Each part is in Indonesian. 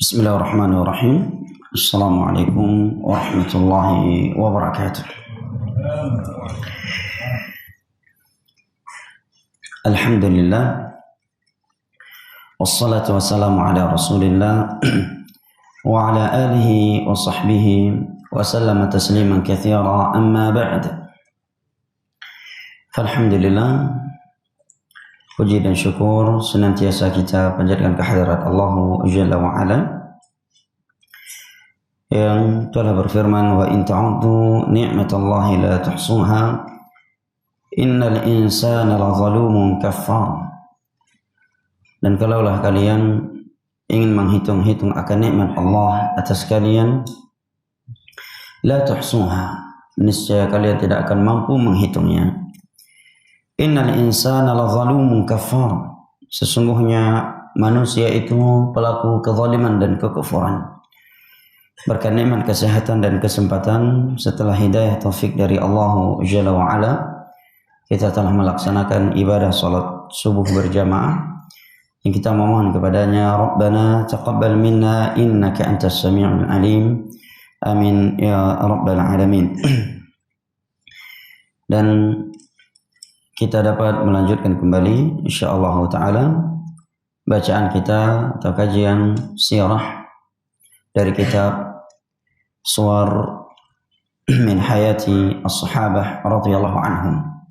Bismillahirrahmanirrahim. Assalamualaikum warahmatullahi wabarakatuh. Alhamdulillah. Wassalatu wassalamu ala rasulillah wa ala alihi wa sahbihi wa sallama tasliman katsira amma ba'd. Alhamdulillah, puji dan syukur senantiasa kita panjatkan kehadirat Allah Jalla wa Ala yang telah berfirman, wa in ta'uddu ni'matallahi la tuhsuha innal insana lazalumun kaffar. Dan kalaulah kalian ingin menghitung-hitung akan nikmat Allah atas kalian, la tuhsuha, niscaya kalian tidak akan mampu menghitungnya. Innal insana lazalumun kafar, sesungguhnya manusia itu pelaku kezaliman dan kekufuran. Berkat nikmat kesehatan dan kesempatan setelah hidayah taufik dari Allah Jalla wa Ala, kita telah melaksanakan ibadah salat subuh berjamaah yang kita memohon kepadanya, Rabbana taqabbal minna innaka antas sami'ul alim. Amin ya rabbal alamin. Dan kita dapat melanjutkan kembali insyaallah taala bacaan kita atau kajian sirah dari kitab Suwar min Hayati As-Sahabah radhiyallahu anhum.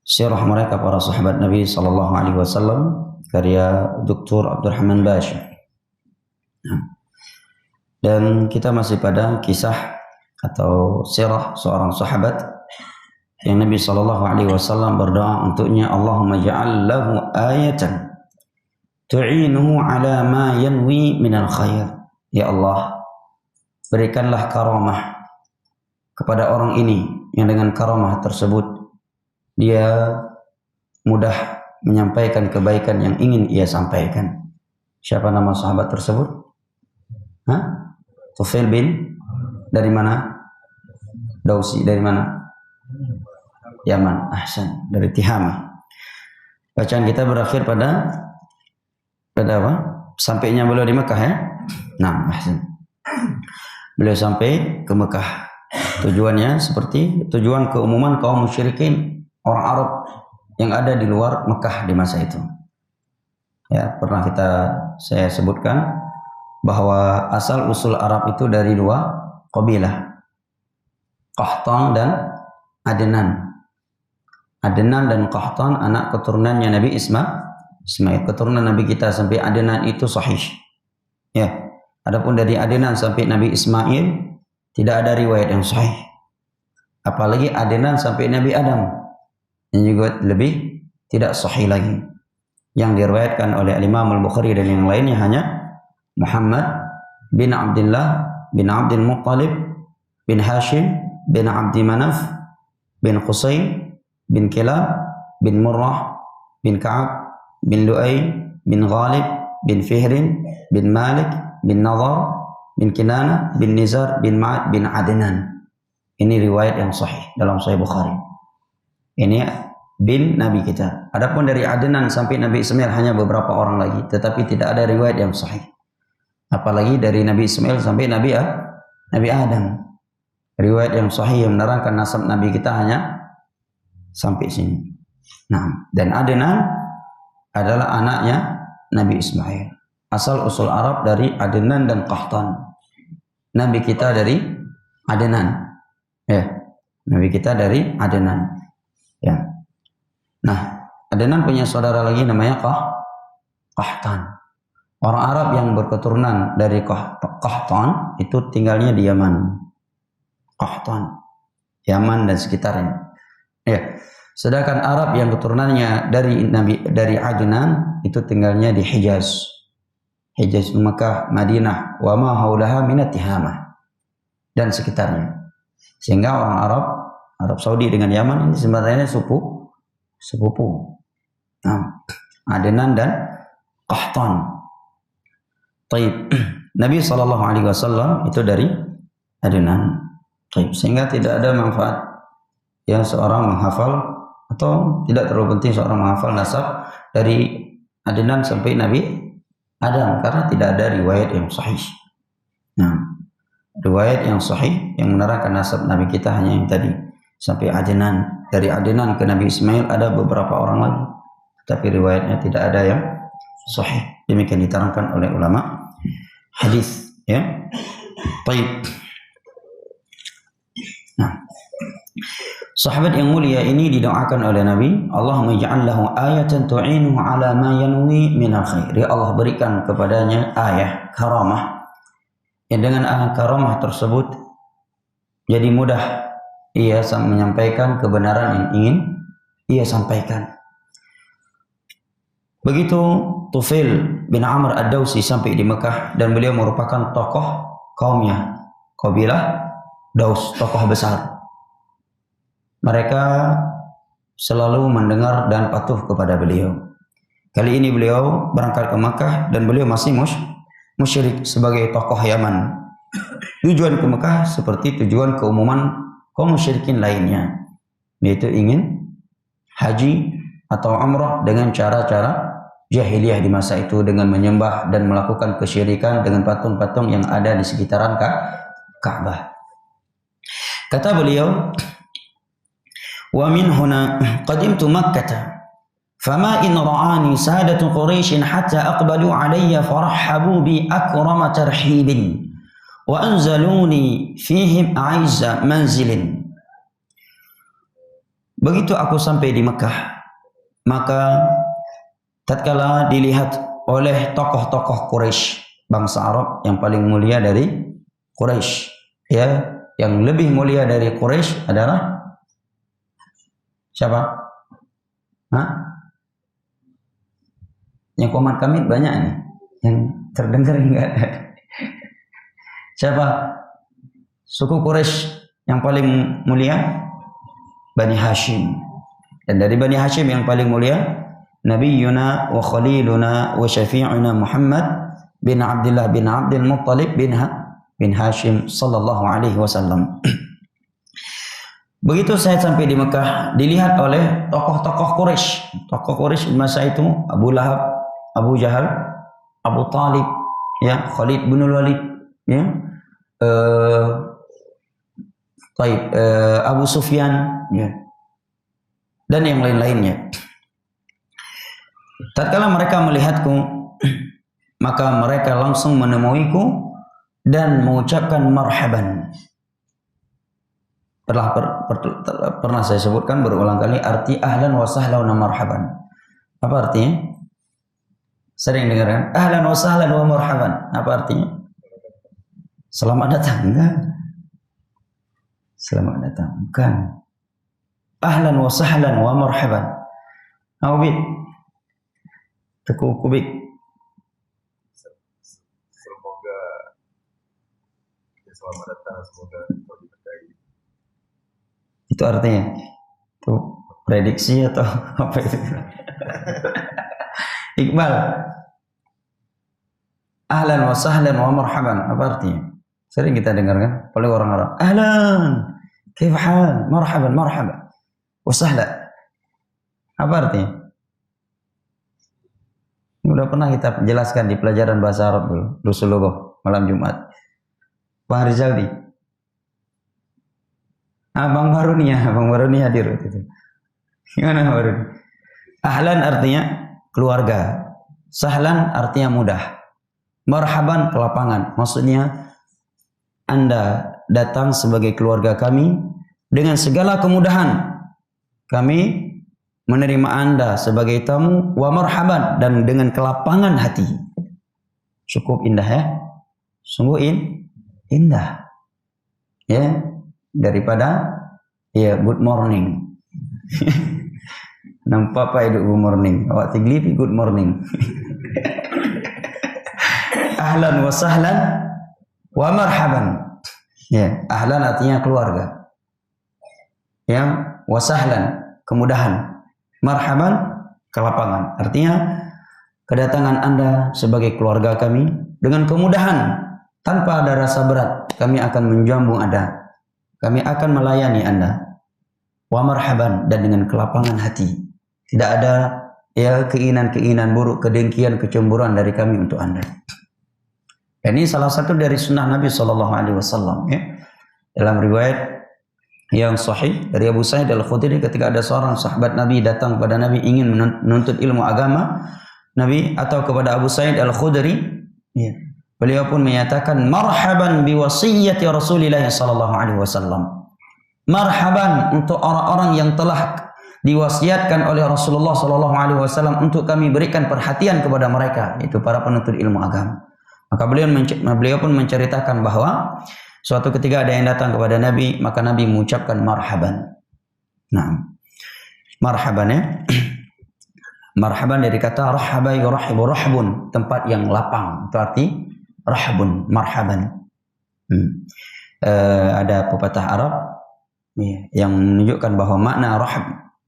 Sirah mereka para sahabat Nabi sallallahu alaihi wasallam karya Dr. Abdurrahman Bashir. Dan kita masih pada kisah atau sirah seorang sahabat yang Nabi sallallahu alaihi wasallam berdoa untuknya, Allahumma ja'al lahu ayatan tu'inuhu ala ma yanwi minal khair. Ya Allah, berikanlah karamah kepada orang ini yang dengan karamah tersebut dia mudah menyampaikan kebaikan yang ingin ia sampaikan. Siapa nama sahabat tersebut? Tufail bin dari mana? Dausi dari mana? Yaman. Ahsan, dari Tihama. Bacaan kita berakhir pada apa? Sampainya beliau di Mekah ya. Nah, ahsan. Beliau sampai ke Mekah. Tujuannya seperti tujuan keumuman kaum musyrikin, orang Arab yang ada di luar Mekah di masa itu. Ya, pernah saya sebutkan bahwa asal usul Arab itu dari dua kabilah, Qahtan dan Adnan. Adnan dan Qahtan anak keturunannya Nabi Ismail. Keturunan Nabi kita sampai Adnan itu sahih. Ya. Adapun dari Adnan sampai Nabi Ismail tidak ada riwayat yang sahih. Apalagi Adnan sampai Nabi Adam, yang juga lebih tidak sahih lagi. Yang diriwayatkan oleh Imam Al-Bukhari dan yang lainnya hanya Muhammad bin Abdullah bin Abdul Muttalib bin Hashim bin Abdi Manaf bin Qusay bin Kilab bin Murrah bin Ka'ab bin Lu'ay bin Ghalib bin Fihrin bin Malik bin Nadar bin Kinana bin Nizar bin Ma'ad bin Adnan. Ini riwayat yang sahih dalam Sahih Bukhari. Ini bin Nabi kita. Adapun dari Adnan sampai Nabi Ismail hanya beberapa orang lagi, tetapi tidak ada riwayat yang sahih. Apalagi dari Nabi Ismail sampai Nabi Adam. Riwayat yang sahih yang menerangkan nasab Nabi kita hanya sampai sini. Nah, dan Adnan adalah anaknya Nabi Ismail. Asal usul Arab dari Adnan dan Qahtan. Nabi kita dari Adnan. Ya, Nabi kita dari Adnan. Ya. Nah, Adnan punya saudara lagi namanya Qahtan. Orang Arab yang berketurunan dari Qahtan itu tinggalnya di Yaman. Qahtan, Yaman dan sekitarnya. Ya. Sedangkan Arab yang keturunannya dari Adnan itu tinggalnya di Hijaz. Hijaz, Mekah, Madinah, wa ma haulaha minat Tihamah dan sekitarnya. Sehingga orang Arab Saudi dengan Yaman ini sebenarnya sepupu. Nah, Adnan dan Qahtan. Taib. Nabi SAW itu dari Adnan. Taib. Sehingga tidak ada manfaat yang seorang menghafal atau tidak terlalu penting seorang menghafal nasab dari Adnan sampai Nabi Adam, karena tidak ada riwayat yang sahih. Nah, riwayat yang sahih yang menerangkan nasab Nabi kita hanya yang tadi sampai Adnan. Dari Adnan ke Nabi Ismail ada beberapa orang lagi, tapi riwayatnya tidak ada yang sahih. Demikian diterangkan oleh ulama hadis, ya. Baik. Nah, sahabat yang mulia ini didoakan oleh Nabi, Allahumma ij'al lahu ayatan tu'inuhu ala ma yanwi min al-khair. Ya Allah, berikan kepadanya ayah, karamah. Yang dengan karamah tersebut jadi mudah ia menyampaikan kebenaran yang ingin ia sampaikan. Begitu Tufail bin Amr ad-Dawsi sampai di Mekah, dan beliau merupakan tokoh kaumnya, kabilah Daus, tokoh besar. Mereka selalu mendengar dan patuh kepada beliau. Kali ini beliau berangkat ke Mekah dan beliau masih musyrik sebagai tokoh Yaman. Tujuan ke Mekah seperti tujuan keumuman kaum musyrikin lainnya, yaitu ingin haji atau umrah dengan cara-cara jahiliyah di masa itu, dengan menyembah dan melakukan kesyirikan dengan patung-patung yang ada di sekitaran Ka'bah. Kata beliau, wa min huna qadimtu Makkah fama in ra'ani sadatu Quraisy hatta aqbalu alayya farahhabu bi akrama tarhibin wa anzaluni fihim a'izza manzilin. Begitu aku sampai di Mekah, maka tatkala dilihat oleh tokoh-tokoh Quraisy, bangsa Arab yang paling mulia dari Quraisy, ya, yang lebih mulia dari Quraisy adalah siapa? Hah? Yang komat kami banyak nih, yang terdengar enggak ada. Siapa? Suku Quraisy yang paling mulia? Bani Hashim. Dan dari Bani Hashim yang paling mulia, Nabiyuna wa Khaliluna wa Syafi'una Muhammad bin Abdullah bin Abdul Muttalib bin Hashim sallallahu alaihi wasallam. Begitu saya sampai di Mekah, dilihat oleh tokoh-tokoh Quraisy. Tokoh Quraisy di masa itu Abu Lahab, Abu Jahal, Abu Talib, ya, Khalid bin Walid, ya, Abu Sufyan, ya, dan yang lain-lainnya. Tatkala mereka melihatku, maka mereka langsung menemuiku dan mengucapkan marhaban. Pernah saya sebutkan berulang kali arti ahlan wa sahlan wa marhaban. Apa artinya? Sering dengar kan? Ahlan wa sahlan wa marhaban. Apa artinya? Selamat datang, enggak? Selamat datang, bukan. Ahlan wa sahlan wa marhaban. Awbid. Tekuk-kubik. Semoga selamat datang, semoga kau diberkahi. Itu artinya? Itu prediksi atau apa itu? Iqbal. Ahlan wa sahlan wa marhaban. Apa artinya? Sering kita dengar kan? Oleh orang-orang. Ahlan. Kaif hal? Marhaban, marhaban. Wa sahlan. Apa artinya? Sudah pernah kita jelaskan di pelajaran bahasa Arab dulu. Rasulullah malam Jumat. Bang Rizaldi. Bang Baruni hadir waktu itu. Gimana Baruni? Ahlan artinya keluarga. Sahlan artinya mudah. Marhaban kelapangan. Maksudnya Anda datang sebagai keluarga kami dengan segala kemudahan. Kami menerima Anda sebagai tamu, wa marhaban, dan dengan kelapangan hati. Cukup indah ya. Sungguh indah. Ya, daripada ya good morning. Nampak apa itu good morning? Awak tiglipi good morning. Ahlan wa sahlan wa marhaban. Ya, ahlan artinya keluarga. Ya, wa sahlan kemudahan. Marhaban kelapangan. Artinya kedatangan Anda sebagai keluarga kami dengan kemudahan, tanpa ada rasa berat. Kami akan menjamu Anda. Kami akan melayani Anda. Wa marhaban, dan dengan kelapangan hati. Tidak ada ya keinginan-keinginan buruk, kedengkian, kecemburuan dari kami untuk Anda. Ini salah satu dari sunnah Nabi Shallallahu Alaihi Wasallam. Ya. Dalam riwayat yang sahih dari Abu Sa'id Al-Khudri, ketika ada seorang sahabat Nabi datang kepada Nabi ingin menuntut ilmu agama, Nabi atau kepada Abu Sa'id Al-Khudri, ya, beliau pun menyatakan marhaban biwasiyyati Rasulillah Sallallahu Alaihi Wasallam. Marhaban untuk orang-orang yang telah diwasiatkan oleh Rasulullah Sallallahu Alaihi Wasallam untuk kami berikan perhatian kepada mereka, itu para penuntut ilmu agama. Maka beliau pun menceritakan bahwa suatu ketika ada yang datang kepada Nabi, maka Nabi mengucapkan marhaban. Nah, marhaban ya. Marhaban dari kata rahaba yurahibu rahbun, tempat yang lapang. Itu arti rahbun, marhaban. Ada pepatah Arab yang menunjukkan bahwa makna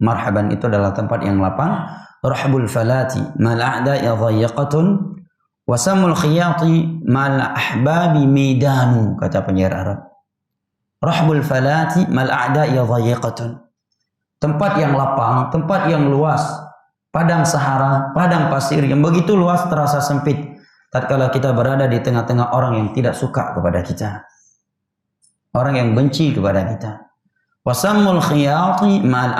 marhaban itu adalah tempat yang lapang. Rahbul falati mal a'da'i dhayyaqatun wasamul khiyati mal ahbabi midanu, kata penyair Arab. Rahbul falati mal a'da'i dhayyaqatun, tempat yang lapang, tempat yang luas, padang sahara, padang pasir yang begitu luas terasa sempit tatkala kita berada di tengah-tengah orang yang tidak suka kepada kita, orang yang benci kepada kita. Wasamul khiyati mal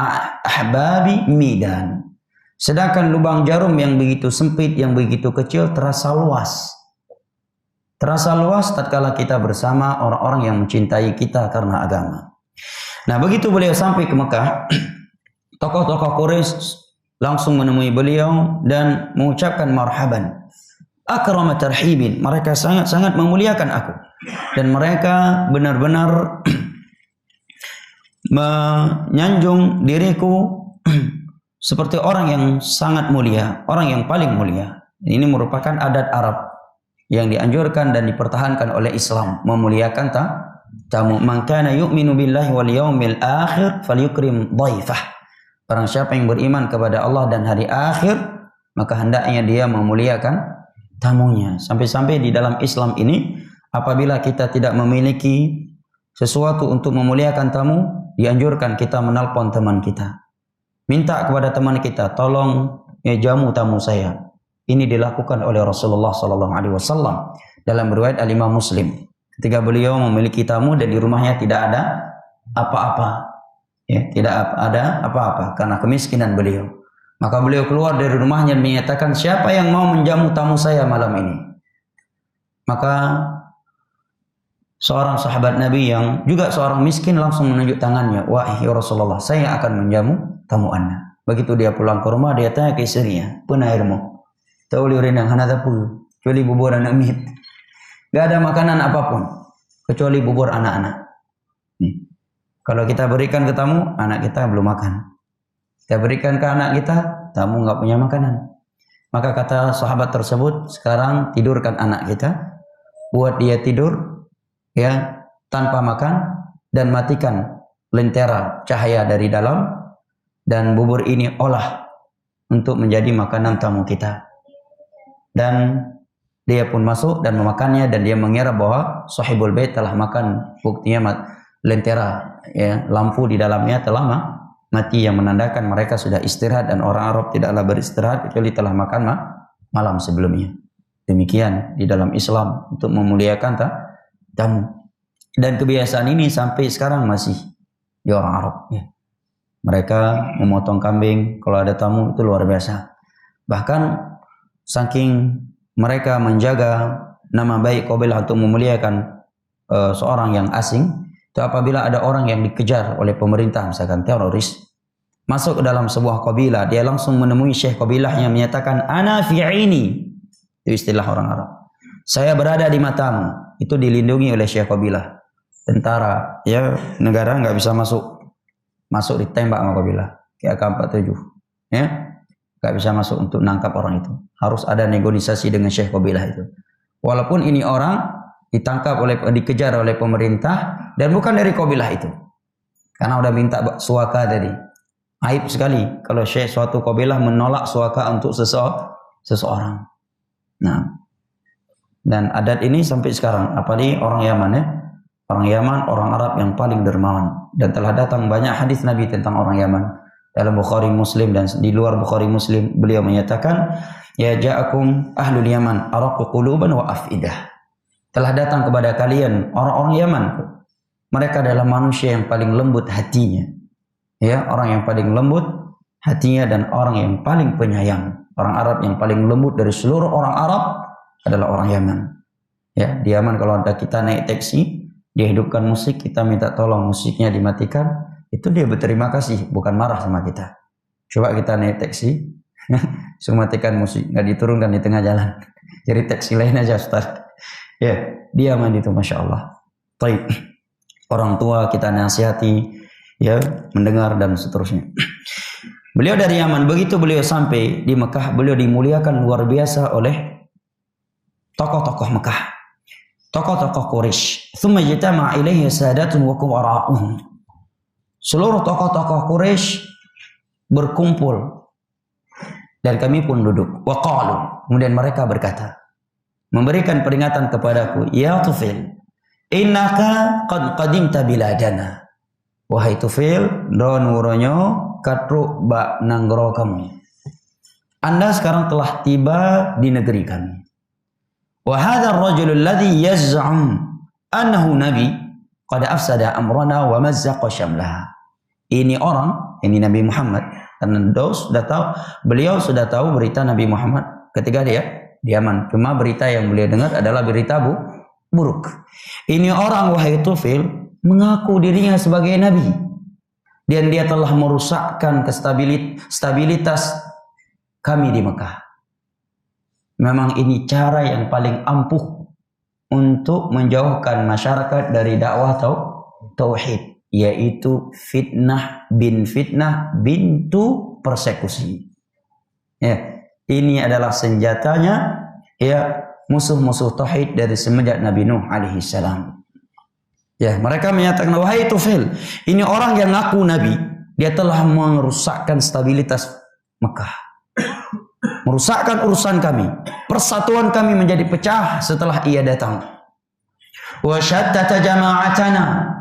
ahbabi midan, sedangkan lubang jarum yang begitu sempit, yang begitu kecil terasa luas. Terasa luas tatkala kita bersama orang-orang yang mencintai kita karena agama. Nah, begitu beliau sampai ke Mekah, tokoh-tokoh Quraisy langsung menemui beliau dan mengucapkan marhaban. Akrama tarhibin, mereka sangat-sangat memuliakan aku. Dan mereka benar-benar menyanjung diriku seperti orang yang sangat mulia, orang yang paling mulia. Ini merupakan adat Arab yang dianjurkan dan dipertahankan oleh Islam, memuliakan tamu. Man kana yu'minu billahi wal yaumil akhir falyukrim dhaifah. Barang siapa yang beriman kepada Allah dan hari akhir, maka hendaknya dia memuliakan tamunya. Sampai-sampai di dalam Islam ini, apabila kita tidak memiliki sesuatu untuk memuliakan tamu, dianjurkan kita menelpon teman kita. Minta kepada teman kita, tolong ya jamu tamu saya. Ini dilakukan oleh Rasulullah Sallallahu Alaihi Wasallam dalam riwayat Al-Imam Muslim. Ketika beliau memiliki tamu dan di rumahnya tidak ada apa-apa, ya, tidak ada apa-apa karena kemiskinan beliau. Maka beliau keluar dari rumahnya dan menyatakan, siapa yang mau menjamu tamu saya malam ini? Maka seorang sahabat Nabi yang juga seorang miskin langsung menunjuk tangannya, wahai Rasulullah, saya akan menjamu tamu Anda. Begitu dia pulang ke rumah, dia tanya ke istrinya, pun airmu? Tahu liurin yang hanata pun, kecuali bubur anak mit. Gak ada makanan apapun, kecuali bubur anak-anak. Kalau kita berikan ke tamu, anak kita belum makan. Kita berikan ke anak kita, tamu nggak punya makanan. Maka kata sahabat tersebut, sekarang tidurkan anak kita, buat dia tidur, ya, tanpa makan, dan matikan lentera cahaya dari dalam, dan bubur ini olah untuk menjadi makanan tamu kita. Dan dia pun masuk dan memakannya, dan dia mengira bahwa sahibul bait telah makan. Buktinya lentera, ya, lampu di dalamnya telah mati, yang menandakan mereka sudah istirahat, dan orang Arab tidaklah beristirahat kecuali telah makan malam sebelumnya. Demikian di dalam Islam untuk memuliakan tamu. Dan kebiasaan ini sampai sekarang masih di orang Arab. Ya. Mereka memotong kambing kalau ada tamu, itu luar biasa. Bahkan saking mereka menjaga nama baik kabilah untuk memuliakan seorang yang asing, itu apabila ada orang yang dikejar oleh pemerintah, misalkan teroris, masuk ke dalam sebuah kabilah, dia langsung menemui syekh kabilah yang menyatakan, ana fi'ini. Itu istilah orang Arab. Saya berada di matamu. Itu dilindungi oleh syekh kabilah. Tentara, ya, negara nggak bisa masuk. Masuk ditembak sama kabilah. Kayak AK-47. Ya, nggak bisa masuk untuk nangkap orang itu. Harus ada negosiasi dengan syekh kabilah itu. Walaupun ini orang dikejar oleh pemerintah dan bukan dari kabilah itu, karena udah minta suaka tadi. Aib sekali kalau syekh suatu kabilah menolak suaka untuk seseorang. Nah, dan adat ini sampai sekarang, apalagi orang Yaman, ya, orang Yaman, orang Arab yang paling dermawan, dan telah datang banyak hadis Nabi tentang orang Yaman. dalam Bukhari Muslim dan di luar Bukhari Muslim beliau menyatakan, ya ja'akum ahlul Yaman araqu quluban wa afidah. Telah datang kepada kalian orang-orang Yaman. Mereka adalah manusia yang paling lembut hatinya. Ya, orang yang paling lembut hatinya dan orang yang paling penyayang. Orang Arab yang paling lembut dari seluruh orang Arab adalah orang Yaman. Ya, di Yaman kalau ada kita naik taksi, dia hidupkan musik, kita minta tolong musiknya dimatikan, itu dia berterima kasih, bukan marah sama kita. Coba kita naik taksi, suruh matikan musik, nggak diturunkan di tengah jalan. Jadi taksi lain aja Ustaz. Ya, dia Yaman itu Masya Allah. Baik. Orang tua kita nasihati, ya, mendengar dan seterusnya. Beliau dari Yaman, begitu beliau sampai di Mekah, beliau dimuliakan luar biasa oleh tokoh-tokoh Mekah, tokoh-tokoh Quraisy. Tsumma jitama ilaihi sadatun wa kuwara'uhum. Seluruh tokoh-tokoh Quraisy berkumpul dan kami pun duduk. Wa qalu, kemudian mereka berkata, memberikan peringatan kepadaku, ya Tufil, innaka qad qadimta biladana. Wahai Tufil, donuronyo katruk bak nanggro kamu. Anda sekarang telah tiba di negeri kami. Wa hadzal rajulul ladzi yaz'um annahu nabi qad afsada amrana wa mazzaqa syamlaha. Ini orang, ini Nabi Muhammad. Karena beliau sudah tahu berita Nabi Muhammad ketika dia di Yaman. Cuma berita yang beliau dengar adalah berita buruk. Ini orang, wahai Tufil, mengaku dirinya sebagai nabi dan dia telah merusakkan stabilitas kami di Mekah. Memang ini cara yang paling ampuh untuk menjauhkan masyarakat dari dakwah tauhid, yaitu fitnah bintu persekusi. Ya, ini adalah senjatanya, ya, musuh-musuh tauhid dari semenjak Nabi Nuh alaihi salam. Ya, mereka menyatakan, wahai Tufil, ini orang yang ngaku nabi, dia telah merusakkan stabilitas Mekah, merusakkan urusan kami, persatuan kami menjadi pecah setelah ia datang. Wa syattata jama'atana.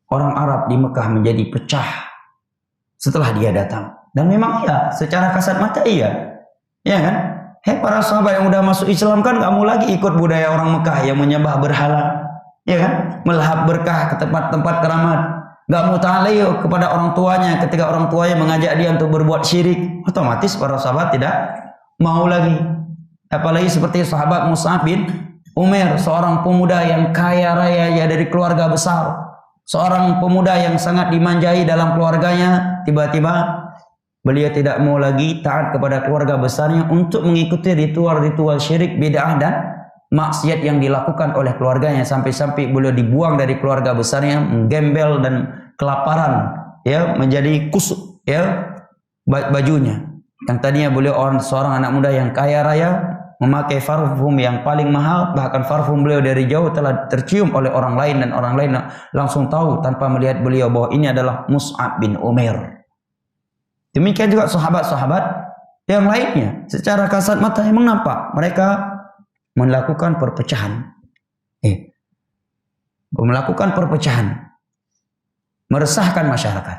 Orang Arab di Mekah menjadi pecah setelah dia datang. Dan memang iya, secara kasat mata iya. Ya kan? Para sahabat yang udah masuk Islam kan nggak mau lagi ikut budaya orang Mekah yang menyembah berhala. Ya kan? Melahap berkah ke tempat-tempat keramat. Gak mau ta'aliyuh kepada orang tuanya ketika orang tuanya mengajak dia untuk berbuat syirik. Otomatis para sahabat tidak mau lagi. Apalagi seperti sahabat Mus'ab bin Umair, seorang pemuda yang kaya raya ya, dari keluarga besar. Seorang pemuda yang sangat dimanjai dalam keluarganya. Tiba-tiba beliau tidak mau lagi taat kepada keluarga besarnya untuk mengikuti ritual-ritual syirik, bid'ah dan maksiat yang dilakukan oleh keluarganya, sampai-sampai beliau dibuang dari keluarga besarnya, menggembel dan kelaparan, ya, menjadi kusut, ya, bajunya. Yang tadinya beliau seorang anak muda yang kaya raya, memakai parfum yang paling mahal, bahkan parfum beliau dari jauh telah tercium oleh orang lain dan orang lain langsung tahu tanpa melihat beliau bahwa ini adalah Mus'ab bin Umair. Demikian juga sahabat-sahabat yang lainnya, secara kasat mata emang nampak mereka melakukan perpecahan, melakukan perpecahan, meresahkan masyarakat.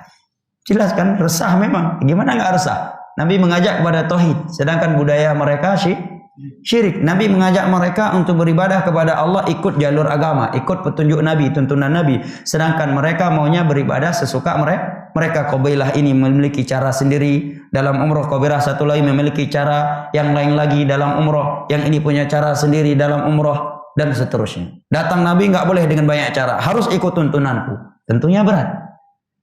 Jelas kan, resah memang. Gimana nggak resah? Nabi mengajak kepada tauhid, sedangkan budaya mereka syirik. Nabi mengajak mereka untuk beribadah kepada Allah, ikut jalur agama, ikut petunjuk Nabi, tuntunan Nabi. Sedangkan mereka maunya beribadah sesuka mereka. Qabilah ini memiliki cara sendiri dalam umroh, qabilah satu lagi memiliki cara yang lain lagi dalam umroh, yang ini punya cara sendiri dalam umroh, dan seterusnya. Datang Nabi nggak boleh dengan banyak cara, harus ikut tuntunanku. Tentunya berat.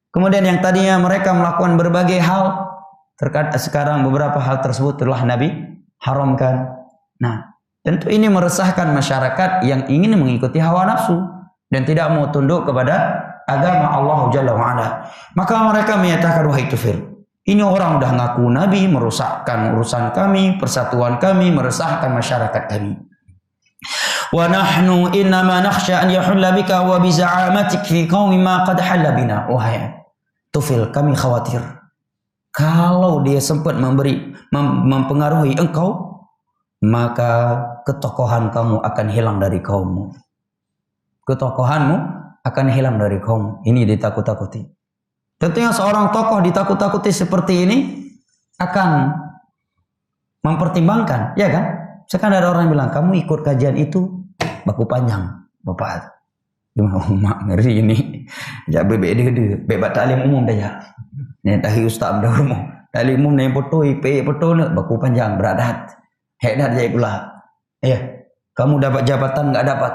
Kemudian yang tadinya mereka melakukan berbagai hal, terkadang sekarang beberapa hal tersebut telah Nabi haramkan. Nah, tentu ini meresahkan masyarakat yang ingin mengikuti hawa nafsu dan tidak mau tunduk kepada agama Allah Jalla wa'ala. Maka mereka menyatakan, wahai Tufil, ini orang udah ngaku nabi, merusakkan urusan kami, persatuan kami, meresahkan masyarakat kami. Wa nahnu innama nakhsha an yahulla bika wa bi za'amatik fi qaumin ma qad halla bina. Wahai Tufil, kami khawatir kalau dia sempat mempengaruhi engkau, maka ketokohan kamu akan hilang dari kaummu. Ketokohanmu akan hilang dari kaum. Ini ditakut-takuti. Tentunya seorang tokoh ditakut-takuti seperti ini akan mempertimbangkan, ya kan? Sekarang ada orang yang bilang, kamu ikut kajian itu baku panjang, Bapak. Mak ngeri ini. Ya bebek dia bebek taklim umum dah ya. Ni tahi ustaz dah rumah. Taklim umum ni potoi, pe potoi baku panjang beradat. Hedat je pula. Ya. Kamu dapat jabatan enggak dapat.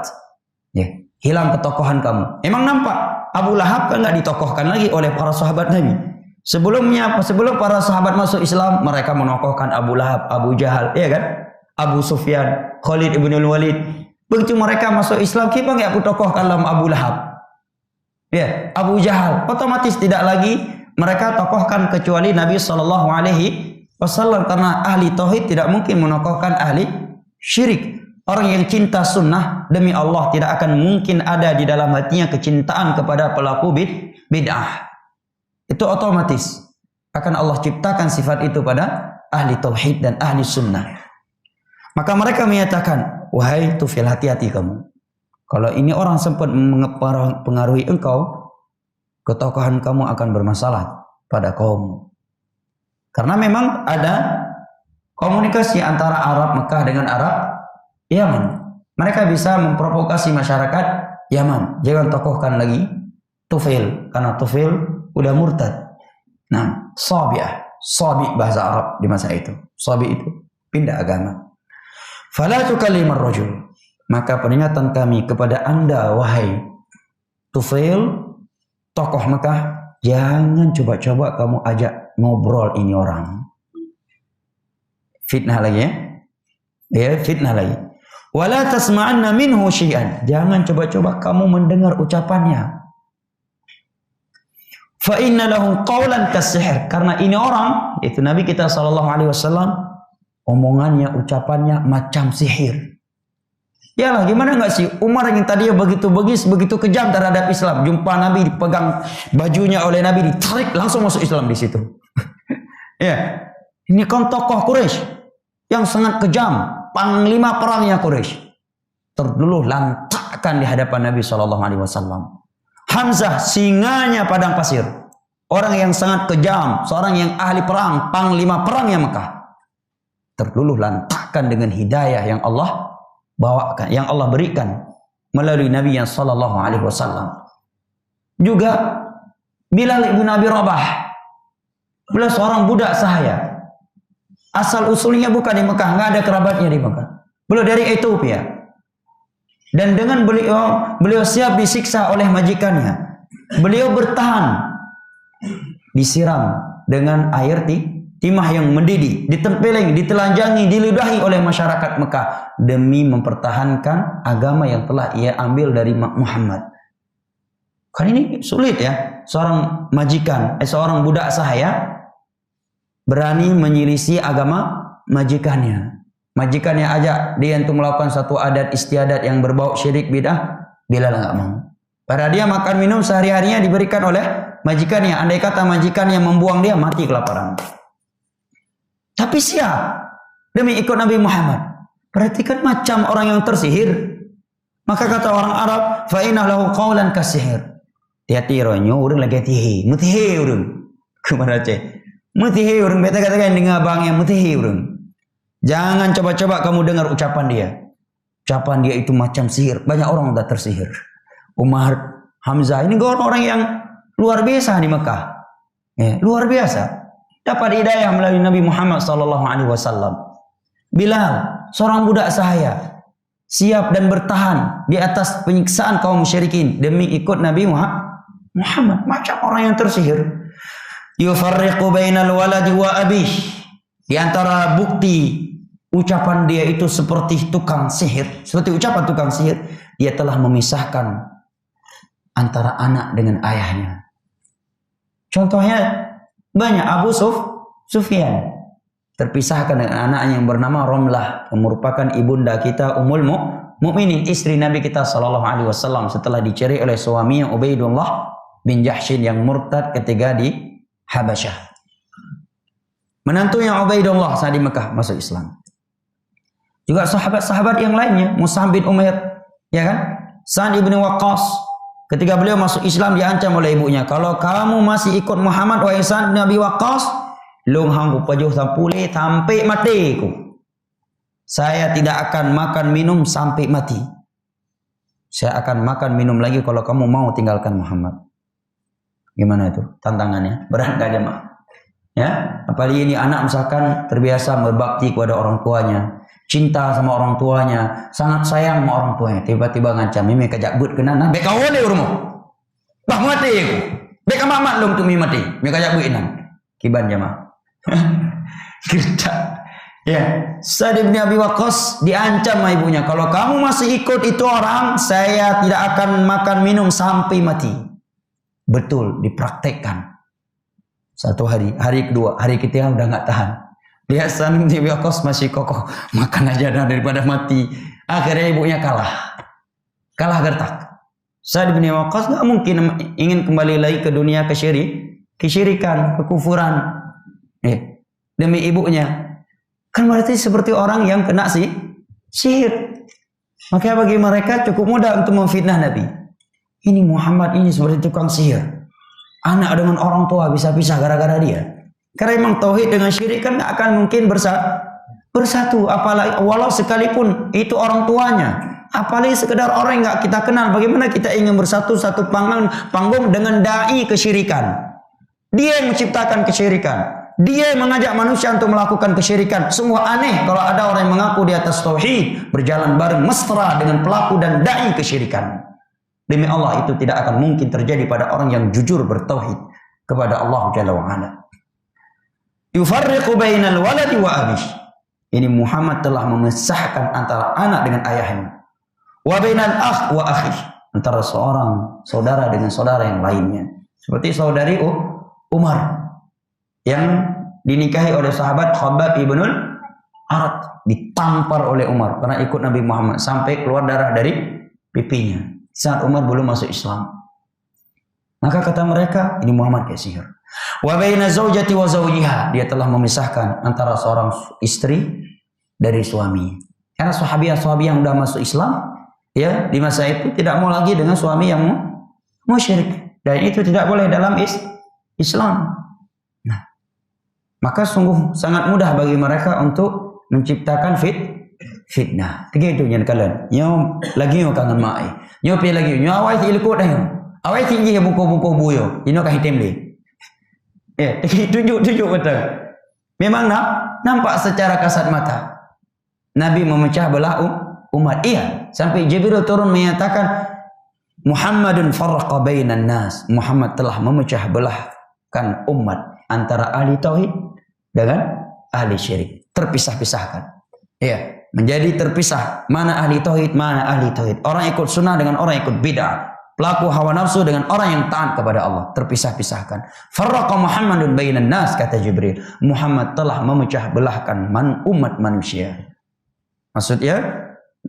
Ya. Hilang ketokohan kamu. Emang nampak Abu Lahab kan enggak ditokohkan lagi oleh para sahabat Nabi. Sebelum para sahabat masuk Islam, mereka menokohkan Abu Lahab, Abu Jahal, ya kan? Abu Sufyan, Khalid ibn Walid. Begitu mereka masuk Islam, kita enggak tokohkan dalam Abu Lahab. Ya, Abu Jahal, otomatis tidak lagi mereka tokohkan kecuali Nabi SAW, karena ahli tauhid tidak mungkin menokohkan ahli syirik. Orang yang cinta sunnah demi Allah tidak akan mungkin ada di dalam hatinya kecintaan kepada pelaku bid'ah. Itu otomatis akan Allah ciptakan sifat itu pada ahli tauhid dan ahli sunnah. Maka mereka menyatakan, wahai Tufil, hati-hati kamu. Kalau ini orang sempat mempengaruhi engkau, ketokohan kamu akan bermasalah pada kaum. Karena memang ada komunikasi antara Arab Mekah dengan Arab Yaman. Mereka bisa memprovokasi masyarakat Yaman. Jangan tokohkan lagi Tufil, karena Tufil udah murtad. Nah, Sabi bahasa Arab di masa itu. Sabi itu pindah agama. Fala tukallimar rajul. Maka peringatan kami kepada Anda wahai Tufail, tokoh Mekah, jangan coba-coba kamu ajak ngobrol ini orang. Fitnah lagi ya. Ya, fitnah lagi. Wala tasma'anna minhu syai'an. Jangan coba-coba kamu mendengar ucapannya. Fa inna lahu qawlan kasihir. Karena ini orang, itu Nabi kita SAW, omongannya, ucapannya macam sihir. Yalah, gimana enggak sih Umar yang tadinya begitu begis, begitu kejam terhadap Islam, jumpa Nabi dipegang bajunya oleh Nabi, ditarik langsung masuk Islam di situ. Ya, ini kan tokoh Quraisy yang sangat kejam, panglima perangnya Quraisy, terluluh lantakkan di hadapan Nabi SAW. Hamzah, singanya padang pasir, orang yang sangat kejam, seorang yang ahli perang, panglima perangnya Mekah, terluluh lantakkan dengan hidayah yang Allah bawakan, yang Allah berikan melalui Nabi yang SAW. Juga Bilal ibn Abi Rabah, beliau seorang budak sahaya. Asal usulnya bukan di Mekah, nggak ada kerabatnya di Mekah. Beliau dari Ethiopia. Dan dengan beliau siap disiksa oleh majikannya. Beliau bertahan, disiram dengan air timah yang mendidih, ditempeleng, ditelanjangi, diludahi oleh masyarakat Mekah demi mempertahankan agama yang telah ia ambil dari Muhammad. Kan ini sulit ya, seorang majikan, seorang budak sahaya berani menyelisih agama majikannya. Majikannya ajak dia untuk melakukan satu adat istiadat yang berbau syirik bid'ah, Bilal enggak mau. Padahal dia makan minum sehari-harinya diberikan oleh majikannya. Andai kata majikannya membuang dia, mati kelaparan. Tapi siap demi ikut Nabi Muhammad. Perhatikan macam orang yang tersihir. Maka kata orang Arab, fa inna lahu qawlan kasihir. Hati-hati ronyo urang lagi tihi, mutihi urang. Kemana ceh? Mutihi urang, beta katakan dengan abangnya mutihi urang. Jangan coba-coba kamu dengar ucapan dia. Ucapan dia itu macam sihir. Banyak orang sudah tersihir. Umar, Hamzah, ini orang-orang yang luar biasa di Mekah. Ya, luar biasa. Dapat hidayah melalui Nabi Muhammad SAW. Bilal, seorang budak sahaya, siap dan bertahan di atas penyiksaan kaum musyrikin demi ikut Nabi Muhammad. Macam orang yang tersihir. Yufarriqu bainal waladi wa abih. Di antara bukti ucapan dia itu seperti tukang sihir, seperti ucapan tukang sihir, dia telah memisahkan antara anak dengan ayahnya. Contohnya banyak. Abu Sufyan terpisahkan dengan anaknya yang bernama Romlah, yang merupakan ibunda kita Ummul Mukminin, istri Nabi kita SAW, setelah dicerai oleh suaminya Ubaidullah bin Jahshin yang murtad ketika di Habasyah. Menantunya Ubaidullah saat di Mekah masuk Islam. Juga sahabat-sahabat yang lainnya, Mus'ab bin Umair, ya kan? Sa'd ibn Waqqas, Ketika beliau masuk Islam diancam oleh ibunya. Kalau kamu masih ikut Muhammad wahai Sa'd bin Abi Waqqas, lung hang pajuh sampule sampai mati ku. Saya tidak akan makan minum sampai mati. Saya akan makan minum lagi kalau kamu mau tinggalkan Muhammad. Gimana itu tantangannya? Berat gak jemaah? Ya, apalagi ini anak misalkan terbiasa berbakti kepada orang tuanya, cinta sama orang tuanya, sangat sayang sama orang tuanya, tiba-tiba ngancam, "Mimi kajak but kena nah, beka wole urmo. Bah mati aku. Beka mamat lom tu mi mati. Mi kajak but inan." Kiban jemaah. Kita ya, Sa'd bin Abi Waqqas diancam sama ibunya, "Kalau kamu masih ikut itu orang, saya tidak akan makan minum sampai mati." Betul, dipraktekkan. Satu hari, hari kedua, hari ketiga udah nggak tahan. Lihat Sa'd bin Abi Waqqas masih kokoh, makan aja dah daripada mati. Akhirnya ibunya kalah gertak. Sa'd bin Abi Waqqas nggak mungkin ingin kembali lagi ke dunia kesyirikan, kekufuran. Demi ibunya. Kan berarti seperti orang yang kena sihir. Maka bagi mereka cukup mudah untuk memfitnah Nabi. Ini Muhammad ini seperti tukang sihir. Anak dengan orang tua bisa pisah gara-gara dia. Karena memang tauhid dengan syirik kan gak akan mungkin bersatu. Apalagi walau sekalipun itu orang tuanya. Apalagi sekedar orang yang gak kita kenal. Bagaimana kita ingin bersatu satu panggung dengan dai kesyirikan. Dia yang menciptakan kesyirikan. Dia yang mengajak manusia untuk melakukan kesyirikan. Semua aneh kalau ada orang yang mengaku di atas tauhid, berjalan bareng mesra dengan pelaku dan dai kesyirikan. Demi Allah itu tidak akan mungkin terjadi pada orang yang jujur bertauhid kepada Allah Jalla wa Ala. Yufarriqu bainal waladi wa abih. Ini Muhammad telah memisahkan antara anak dengan ayahnya. Wa bainal akh wa akhih. Antara seorang saudara dengan saudara yang lainnya. Seperti saudari Umar yang dinikahi oleh sahabat Khabbab ibnul Arat, ditampar oleh Umar karena ikut Nabi Muhammad sampai keluar darah dari pipinya. Saat Umar belum masuk Islam. Maka kata mereka, ini Muhammad kayak sihir. Wa baina zaujati wa zawjiha, dia telah memisahkan antara seorang istri dari suami. Karena sahabiah yang sudah masuk Islam, ya, di masa itu tidak mau lagi dengan suami yang musyrik. Dan itu tidak boleh dalam Islam. Nah, maka sungguh sangat mudah bagi mereka untuk menciptakan fitnah. Begitu yang kalian. Nyo lagi nyo kangen mai. Nyo pi lagi. Nyo awai ti ilkut dah. Awai tinggi buku-buku buyo. Ino kah hitam le. Ya, tunjuk betul. Memang nampak secara kasat mata. Nabi memecah belah umat. Iya, sampai Jibril turun menyatakan Muhammadun farraqa bainan nas. Muhammad telah memecah belahkan umat antara ahli tauhid dengan ahli syirik. Terpisah-pisahkan. Iya, menjadi terpisah. Mana ahli tauhid, mana ahli tauhid. Orang ikut sunnah dengan orang ikut bid'ah. Pelaku hawa nafsu dengan orang yang taat kepada Allah. Terpisah-pisahkan. Farraqa Muhammadun bainan nas, kata Jibril. Muhammad telah memecah belahkan umat manusia. Maksudnya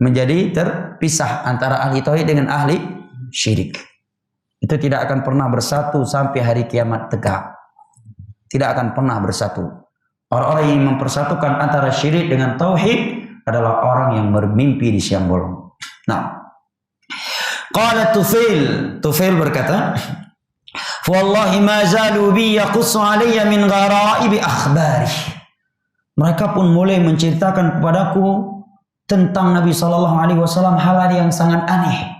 menjadi terpisah antara ahli tauhid dengan ahli syirik. Itu tidak akan pernah bersatu sampai hari kiamat tegak. Tidak akan pernah bersatu. Orang-orang yang mempersatukan antara syirik dengan tauhid adalah orang yang bermimpi di siang bolong. Nah, qala Tufail berkata, "Wallahi ma zalu bi yaqussu alayya min gharaib akhbari." Mereka pun mulai menceritakan kepadaku tentang Nabi sallallahu alaihi wasallam hal-hal yang sangat aneh.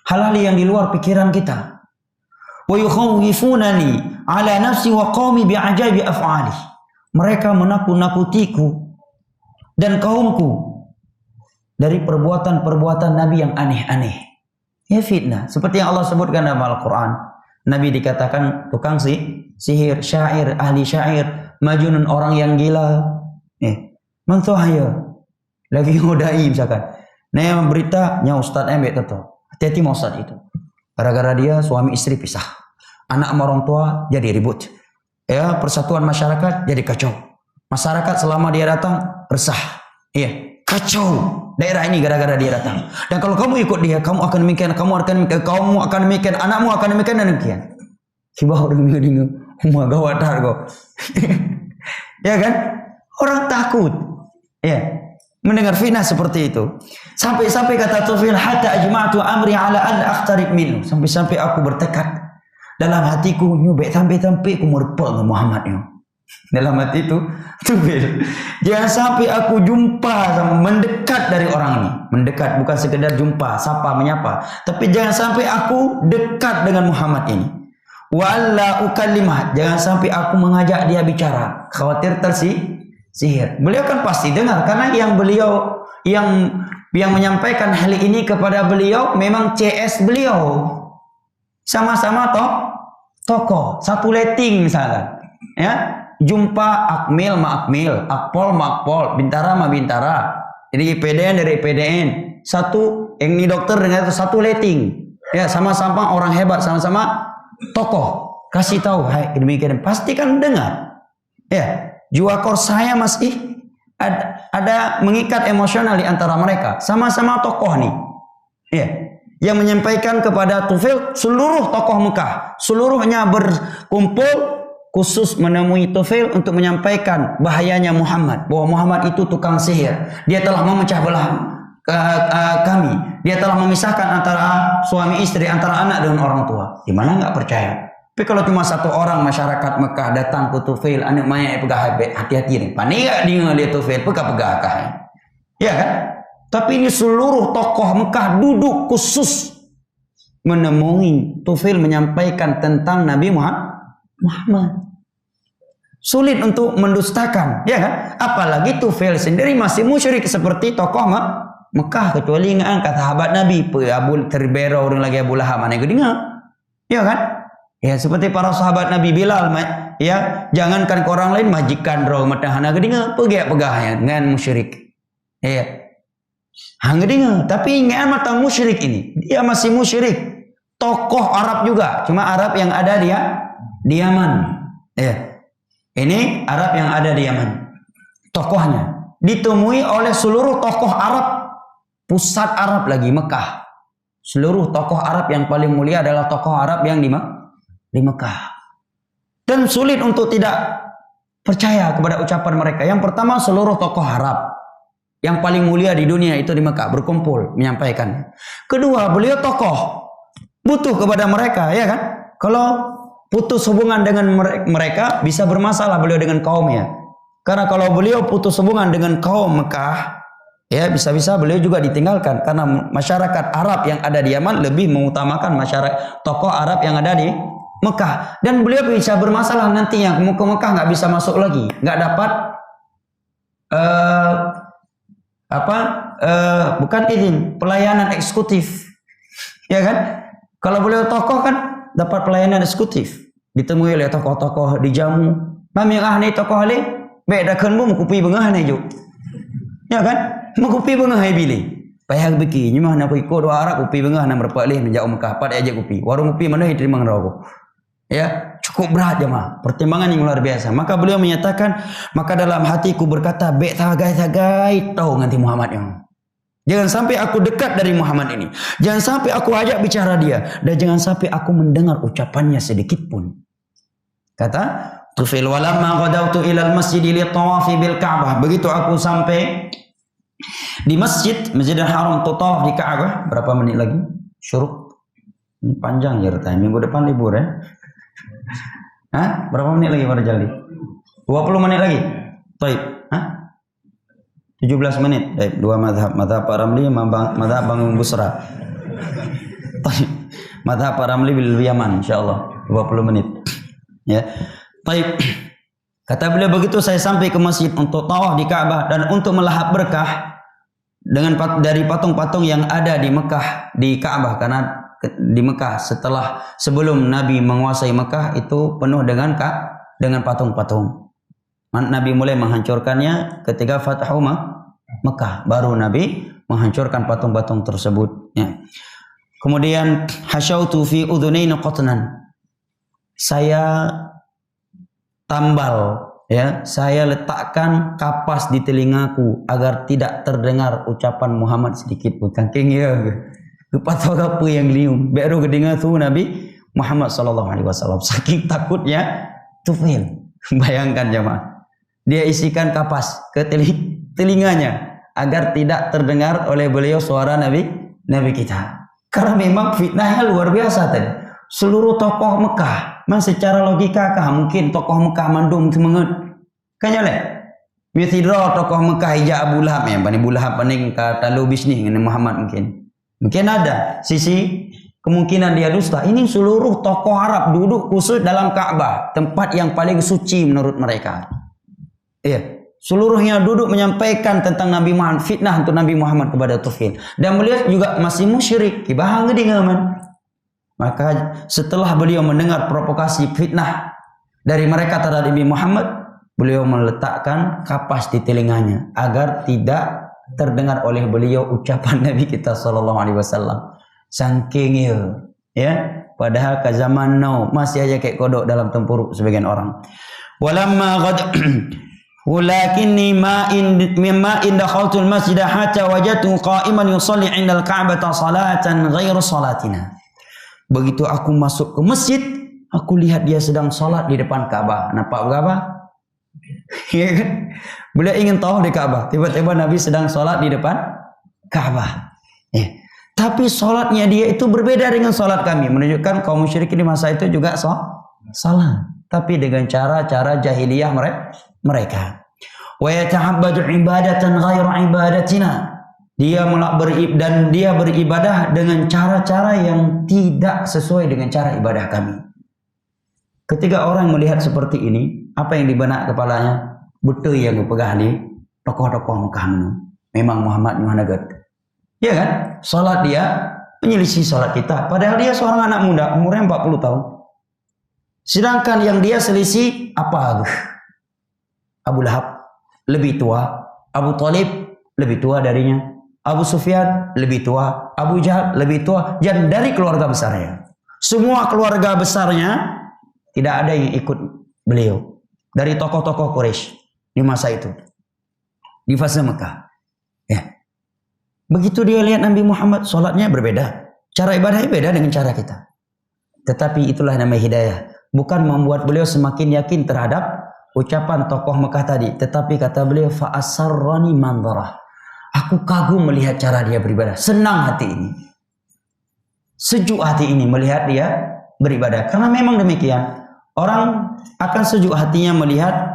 Hal-hal yang di luar pikiran kita. Wa yukhawifunani ala nafsi wa qaumi bi'ajabi af'ali. Mereka menakut-nakutiku dan kaumku dari perbuatan-perbuatan Nabi yang aneh-aneh. Ya fitnah. Seperti yang Allah sebutkan dalam Al-Quran. Nabi dikatakan tukang sihir, syair, ahli syair, majnun, orang yang gila. Mantuhaya. Lagi ngudai misalkan. Nah yang berita, nya Ustaz Embek tetap. Hati-hati mau Ustaz itu. Gara-gara dia suami istri pisah. Anak sama orang tua jadi ribut. Ya, persatuan masyarakat jadi kacau. Masyarakat selama dia datang resah. Iya, kacau daerah ini gara-gara dia datang. Dan kalau kamu ikut dia, kamu akan demikian, kamu akan demikian, anakmu akan demikian dan demikian. Kibau dengar, gawat kok. Ya kan? Orang takut. Ya. mendengar fitnah seperti itu. Sampai-sampai kata Tufail, hatta ajma'tu amri ala an akhtarib minhu. Sampai-sampai aku bertekad dalam hatiku, nyubek sampai-sampai aku merepek dengan Muhammad ni. Dalam hati itu, Tufail, jangan sampai aku jumpa sama mendekat dari orang ini. Mendekat bukan sekedar jumpa, sapa, menyapa, tapi jangan sampai aku dekat dengan Muhammad ini. Wa alla ukallimah, jangan sampai aku mengajak dia bicara, khawatir tersihir. Beliau kan pasti dengar karena yang menyampaikan hal ini kepada beliau memang CS beliau. Sama-sama tokoh, satu letting misalkan. Ya, jumpa Akmil ma Akmil, Akpol ma Akpol, Bintara ma Bintara. Jadi IPDN dari IPDN. Satu, yang ini dokter dengan itu satu letting. Ya, sama-sama orang hebat, sama-sama tokoh. Kasih tahu, hai demikian, pasti kan dengar. Ya, juakor saya masih ada mengikat emosional di antara mereka. Sama-sama tokoh nih. Ya, yang menyampaikan kepada Tufail, seluruh tokoh Mekah, seluruhnya berkumpul khusus menemui Tufail untuk menyampaikan bahayanya Muhammad, bahwa Muhammad itu tukang sihir. Dia telah memecah belah kami. Dia telah memisahkan antara suami istri, antara anak dengan orang tua. Gimana nggak percaya? Tapi kalau cuma satu orang masyarakat Mekah datang ke Tufail, anak maya pegah hati-hati nih. Panik nggak dia Tufail pegah-pegah kah? Ya kan? Tapi ini seluruh tokoh Mekah duduk khusus menemui Tufail menyampaikan tentang Nabi Muhammad. Sulit untuk mendustakan, ya kan? Apalagi Tufail sendiri masih musyrik seperti tokoh Mekah, kecuali ingat kata sahabat Nabi, Abu Terbero orang lagi Abu Lahab mana dengar, ya kan? Ya seperti para sahabat Nabi Bilal, ya jangankan ke orang lain, majikan roh matahana dengar, pegah-pegahnya dengan musyrik, ya. Hang dengar, tapi ingat mata musyrik ini, dia masih musyrik, tokoh Arab juga, cuma Arab yang ada di Yaman, ya. Ini Arab yang ada di Yaman. Tokohnya ditemui oleh seluruh tokoh Arab, pusat Arab lagi Mekah. Seluruh tokoh Arab yang paling mulia adalah tokoh Arab yang di Mekah. Dan sulit untuk tidak percaya kepada ucapan mereka. Yang pertama, seluruh tokoh Arab yang paling mulia di dunia itu di Mekah berkumpul menyampaikan. Kedua, beliau tokoh, butuh kepada mereka, ya kan? Kalau putus hubungan dengan mereka bisa bermasalah beliau dengan kaumnya. Karena kalau beliau putus hubungan dengan kaum Mekah, ya bisa-bisa beliau juga ditinggalkan. Karena masyarakat Arab yang ada di Yaman lebih mengutamakan masyarakat tokoh Arab yang ada di Mekah. Dan beliau bisa bermasalah nantinya ke Mekah nggak bisa masuk lagi, nggak dapat bukan izin, pelayanan eksekutif, ya kan? Kalau beliau tokoh kan dapat pelayanan eksekutif. Ditemui oleh tokoh-tokoh dijamu. Mami nih tokoh le, beda kan mu kupi bengah nih jo. Ya kan? Kupi bengah hai bili. Payah beki, nyumah nak ikut dua Arab kupi bengah nak berpak leh menjauh Mekah, pat aja kupi. Warung kupi mana terima ngerokok. Ya, cukup berat jemaah. Pertimbangan yang luar biasa. Maka beliau menyatakan, maka dalam hatiku berkata, "Bek tagai tahu nganti Muhammad yang." Jangan sampai aku dekat dari Muhammad ini. Jangan sampai aku ajak bicara dia. Dan jangan sampai aku mendengar ucapannya sedikit pun. Kata Tufail, walamma ghadawtu ilal masjid li tawafi bil Ka'bah. Begitu aku sampai di Masjidil Haram untuk tawaf di Ka'bah. Berapa menit lagi? Syuruk. Ini panjang ya time. Minggu depan libur ya. Hah? Berapa menit lagi pada Jaldi? 20 menit lagi? Baik. Hah? 17 menit. Baik, dua madhab Pak Ramli, madhab Bang Busra. Baik. Madhab Pak Ramli bil Yaman insyaallah 20 menit. Ya. Baik. Kata beliau begitu saya sampai ke masjid untuk tawaf di Ka'bah dan untuk melahap berkah dengan dari patung-patung yang ada di Mekah di Ka'bah, karena di Mekah sebelum Nabi menguasai Mekah itu penuh dengan patung-patung. Nabi mulai menghancurkannya ketika Fathu Mekah, baru Nabi menghancurkan patung-patung tersebut. Ya. Kemudian hasyautu fi udhunaini qatnan. Saya tambal, ya, saya letakkan kapas di telingaku agar tidak terdengar ucapan Muhammad sedikit pun. Kangking ya, kepatau apa yang lium, baru kedengar tu Nabi Muhammad sallallahu alaihi wasallam. Saking takutnya Tufail. Bayangkan jemaah, dia isikan kapas ke telinganya agar tidak terdengar oleh beliau suara Nabi kita. Karena memang fitnahnya luar biasa tadi. Seluruh tokoh Mekah, secara logika mungkin tokoh Mekah mandum semangat. Kanya le. Mithidra tokoh Mekah hija Abu Lahab yang Abu Lahab paning kata lu bisnis dengan Muhammad mungkin. Mungkin ada sisi kemungkinan dia dusta. Ini seluruh tokoh Arab duduk khusus dalam Ka'bah, tempat yang paling suci menurut mereka. Iya, seluruhnya duduk menyampaikan tentang Nabi Muhammad, fitnah untuk Nabi Muhammad kepada Tufil. Dan beliau juga masih musyrik, kibahang gedingaman. Maka setelah beliau mendengar provokasi fitnah dari mereka terhadap Nabi Muhammad, beliau meletakkan kapas di telinganya agar tidak terdengar oleh beliau ucapan Nabi kita sallallahu alaihi wasallam. Saking ya, padahal ke zaman now masih aja kayak kodok dalam tempuruk sebagian orang. Walamma qad walakinni ma in dakhaltul masjid hatta wajadtu qa'iman yusalli 'inda al-Ka'bah salatan ghairu salatina. Begitu aku masuk ke masjid, aku lihat dia sedang salat di depan Ka'bah. Nampak berapa? Ya kan? Beliau ingin tahu di Ka'bah. Tiba-tiba Nabi sedang salat di depan Ka'bah. Ya. Tapi salatnya dia itu berbeda dengan salat kami. Menunjukkan kaum musyrikin di masa itu juga salat. Tapi dengan cara-cara jahiliyah mereka. Wa yatahabbadu ibadatan ghairu ibadatina. Dia beribadah dengan cara-cara yang tidak sesuai dengan cara ibadah kami. Ketika orang melihat seperti ini, apa yang di benak kepalanya? Betul yang dipegang di tokoh-tokoh Mekah itu. Memang Muhammad Muhammad. Ya kan? Salat dia menyelisih salat kita. Padahal dia seorang anak muda, umurnya 40 tahun. Sedangkan yang dia selisih apa? Abu Lahab lebih tua, Abu Talib lebih tua darinya, Abu Sufyan lebih tua, Abu Jahal lebih tua, dan dari keluarga besarnya. Semua keluarga besarnya tidak ada yang ikut beliau dari tokoh-tokoh Quraisy di masa itu, di fase Mekah. Ya. Begitu dia lihat Nabi Muhammad, sholatnya berbeda, cara ibadahnya beda dengan cara kita. Tetapi itulah namanya hidayah, bukan membuat beliau semakin yakin terhadap ucapan tokoh Mekah tadi, tetapi kata beliau fa asarrani manzarah. Aku kagum melihat cara dia beribadah, senang hati ini, sejuk hati ini melihat dia beribadah. Karena memang demikian, orang akan sejuk hatinya melihat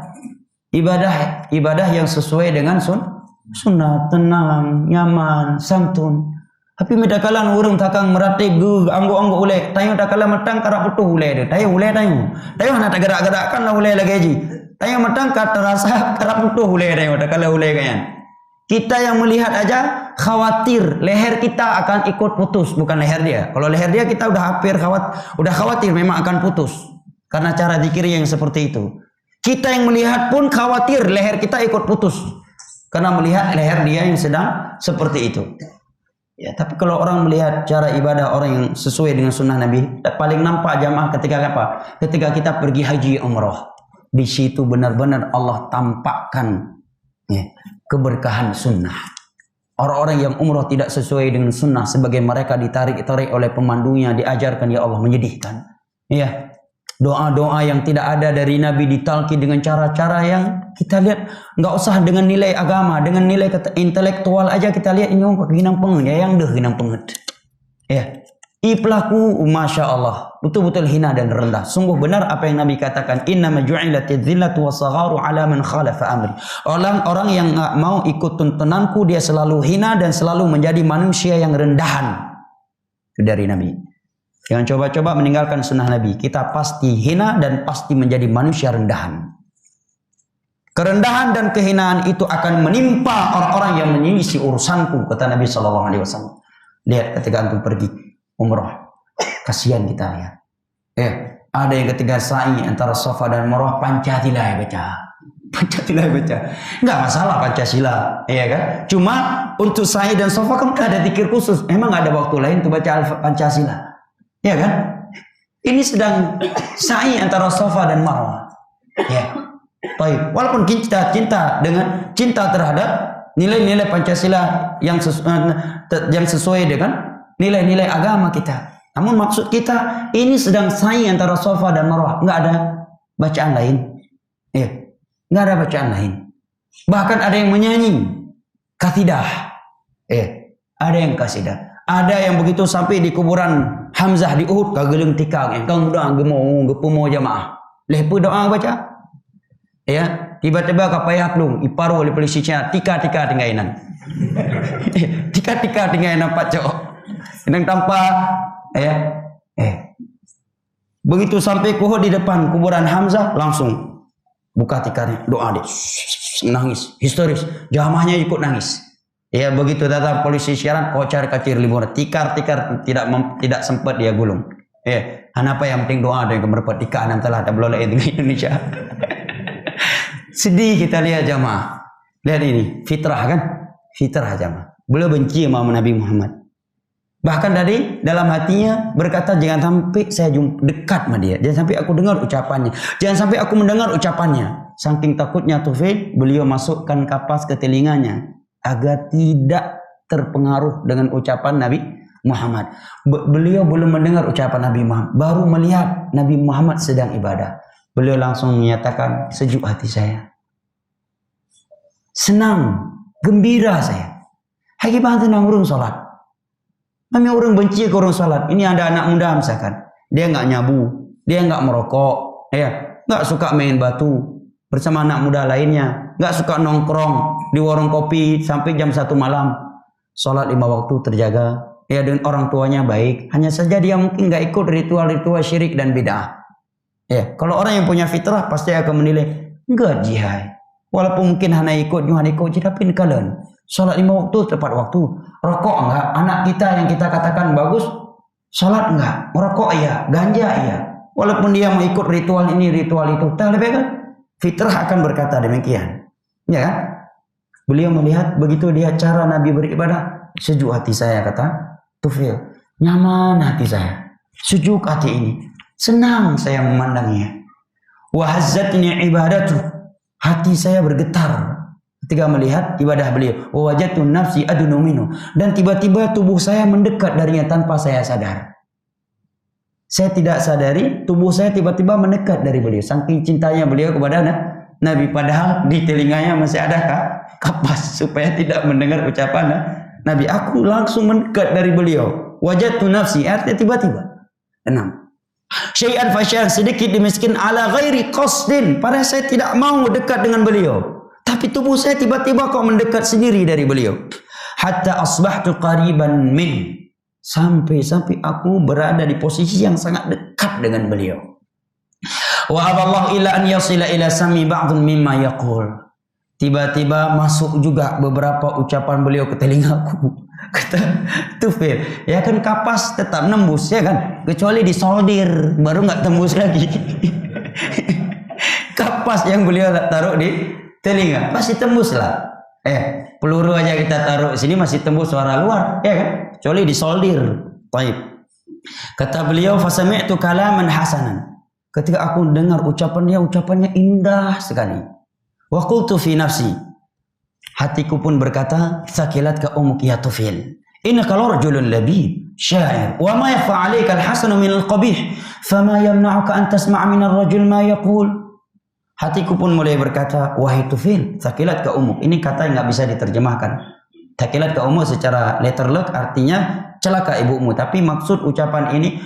ibadah yang sesuai dengan sunnah, tenang, nyaman, santun. Tapi medakalan urang takang meratib anggo-anggo ulek, tayo dakalan matang karap putuh ulek, tayo nak gerak-gerakkan lah ulek lagi haji. Tayo matang terasa karap putuh ulek tayo dakalan ulek kan. Kita yang melihat aja khawatir leher kita akan ikut putus, bukan leher dia. Kalau leher dia kita udah khawatir memang akan putus karena cara zikir yang seperti itu. Kita yang melihat pun khawatir leher kita ikut putus karena melihat leher dia yang sedang seperti itu. Ya, tapi kalau orang melihat cara ibadah orang yang sesuai dengan sunnah Nabi, paling nampak jamaah ketika apa? Ketika kita pergi haji umrah. Di situ benar-benar Allah tampakkan ya, keberkahan sunnah. Orang-orang yang umrah tidak sesuai dengan sunnah, sebagai mereka ditarik-tarik oleh pemandunya, diajarkan ya Allah, menyedihkan. Ya, doa-doa yang tidak ada dari Nabi ditalki dengan cara-cara yang kita lihat, nggak usah dengan nilai agama, dengan nilai intelektual aja kita lihat ini hinang pengen, ya yang deh hinang pengen. Ya, pelaku, masya Allah, betul-betul hina dan rendah. Sungguh benar apa yang Nabi katakan, innama ju'ilatiz zillatu was-sagharu ala man khalafa amri. Orang-orang yang nggak mau ikut tuntunanku, dia selalu hina dan selalu menjadi manusia yang rendahan. Itu dari Nabi. Jangan coba-coba meninggalkan sunnah Nabi. Kita pasti hina dan pasti menjadi manusia rendahan. Kerendahan dan kehinaan itu akan menimpa orang-orang yang menyelisih urusanku, kata Nabi SAW. Lihat ketika antum pergi umrah, kasihan kita lihat. Ada yang ketika sa'i antara Safa dan Marwah Pancasila baca. Enggak masalah Pancasila, ya kan? Cuma untuk sa'i dan Safa kan ada zikir khusus. Emang ada waktu lain untuk baca Pancasila. Ya kan? Ini sedang sa'i antara Safa dan Marwah. Ya. Baik. Walaupun kita cinta terhadap nilai-nilai Pancasila yang sesuai dengan nilai-nilai agama kita. Namun maksud kita ini sedang sa'i antara Safa dan Marwah. Enggak ada bacaan lain. Ya. Enggak ada bacaan lain. Bahkan ada yang menyanyi. Katidah. Ada yang kasidah. Ada yang begitu sampai di kuburan Hamzah di Uhud kageleng tikang engkang mudah gemau gepumo jamaah. Lepa doa baca. Ya, tiba-tiba kapayak lung iparu oleh polisi Cina tika-tika tingainan. Tika-tika tingainan Pak Cok. Sedang tanpa begitu sampai ke Uhud di depan kuburan Hamzah langsung buka tikarnya, doa dia. Nangis, histeris. Jamaahnya ikut nangis. Ya begitu datang polisi siaran, kocar kacir libur, tikar tidak sempat dia gulung. Apa yang penting doa dan kemerpat tikar nan telah ada belola di Indonesia. Sedih kita lihat jamaah. Lihat ini, fitrah kan? Fitrah jamaah. Beliau benci sama Nabi Muhammad. Bahkan dari dalam hatinya berkata jangan sampai saya dekat sama dia, jangan sampai aku dengar ucapannya, jangan sampai aku mendengar ucapannya. Saking takutnya Tufail, beliau masukkan kapas ke telinganya agar tidak terpengaruh dengan ucapan Nabi Muhammad. Beliau belum mendengar ucapan Nabi Muhammad, baru melihat Nabi Muhammad sedang ibadah. Beliau langsung menyatakan, sejuk hati saya, senang, gembira saya. Hai bantu nang urung salat. Kami orang benci ke orang salat. Ini ada anak muda misalkan, dia nggak nyabu, dia nggak merokok, nggak suka main batu bersama anak muda lainnya, nggak suka nongkrong di warung kopi sampai jam 1 malam. Salat 5 waktu terjaga, dengan orang tuanya baik. Hanya saja dia mungkin nggak ikut ritual-ritual syirik dan bid'ah. Kalau orang yang punya fitrah pasti akan menilai enggak jihad. Walaupun mungkin hanya ikut tapi kalian salat 5 waktu tepat waktu. Rokok enggak, anak kita yang kita katakan bagus, salat enggak, merokok iya, ganja iya. Walaupun dia mau ikut ritual ini, ritual itu, tak lebih kan? Fitrah akan berkata demikian. Ya kan? Beliau melihat begitu dia cara Nabi beribadah, sejuk hati saya kata Tufail. Nyaman hati saya. Sejuk hati ini. Senang saya memandangnya. Wa hazzatni ibadatu. Hati saya bergetar ketika melihat ibadah beliau. Wa wajadtu nafsi adunu minhu. Dan tiba-tiba tubuh saya mendekat darinya tanpa saya sadar. Saya tidak sadari tubuh saya tiba-tiba mendekat dari beliau. Saking cintanya beliau kepada Nabi. Padahal di telinganya masih ada kapas supaya tidak mendengar ucapan Nabi. Aku langsung mendekat dari beliau. Wajadtu nafsi, artinya tiba-tiba. 6. Syai'an fasyai'an, sedikit demi sedikit ala ghairi qasdin. Padahal saya tidak mau dekat dengan beliau. Tapi tubuh saya tiba-tiba kok mendekat sendiri dari beliau. Hatta asbahtu qariban min. Sampai aku berada di posisi yang sangat dekat dengan beliau. Wa aballahu illa an yasila ila sami ba'dun mimma yaqul. Tiba-tiba masuk juga beberapa ucapan beliau ke telingaku. Kata Tufail, ya kan kapas tetap nembus ya kan, kecuali disoldir baru nggak tembus lagi. Kapas yang beliau taruh di telinga pasti tembus lah. Peluru aja kita taruh sini masih tembus suara luar, ya kan? Kecuali disoldir. Baik. Kata beliau, fasami'tu kalaman hasanan. Ketika aku dengar ucapannya indah sekali. Wa qultu fi nafsi. Hatiku pun berkata, sakilatka umuk ya Tufail. Innaka rajulun labib, syair. Wa ma yakhfa 'alaika al-hasanu min al-qabih, fama yamna'uka an tasma'a min ar-rajul ma yaqul. Hatiku pun mulai berkata, wahai Tufail, sakilatka umuk. Ini kata yang enggak bisa diterjemahkan. Sakilatka umuk secara letterlock artinya celaka ibumu, tapi maksud ucapan ini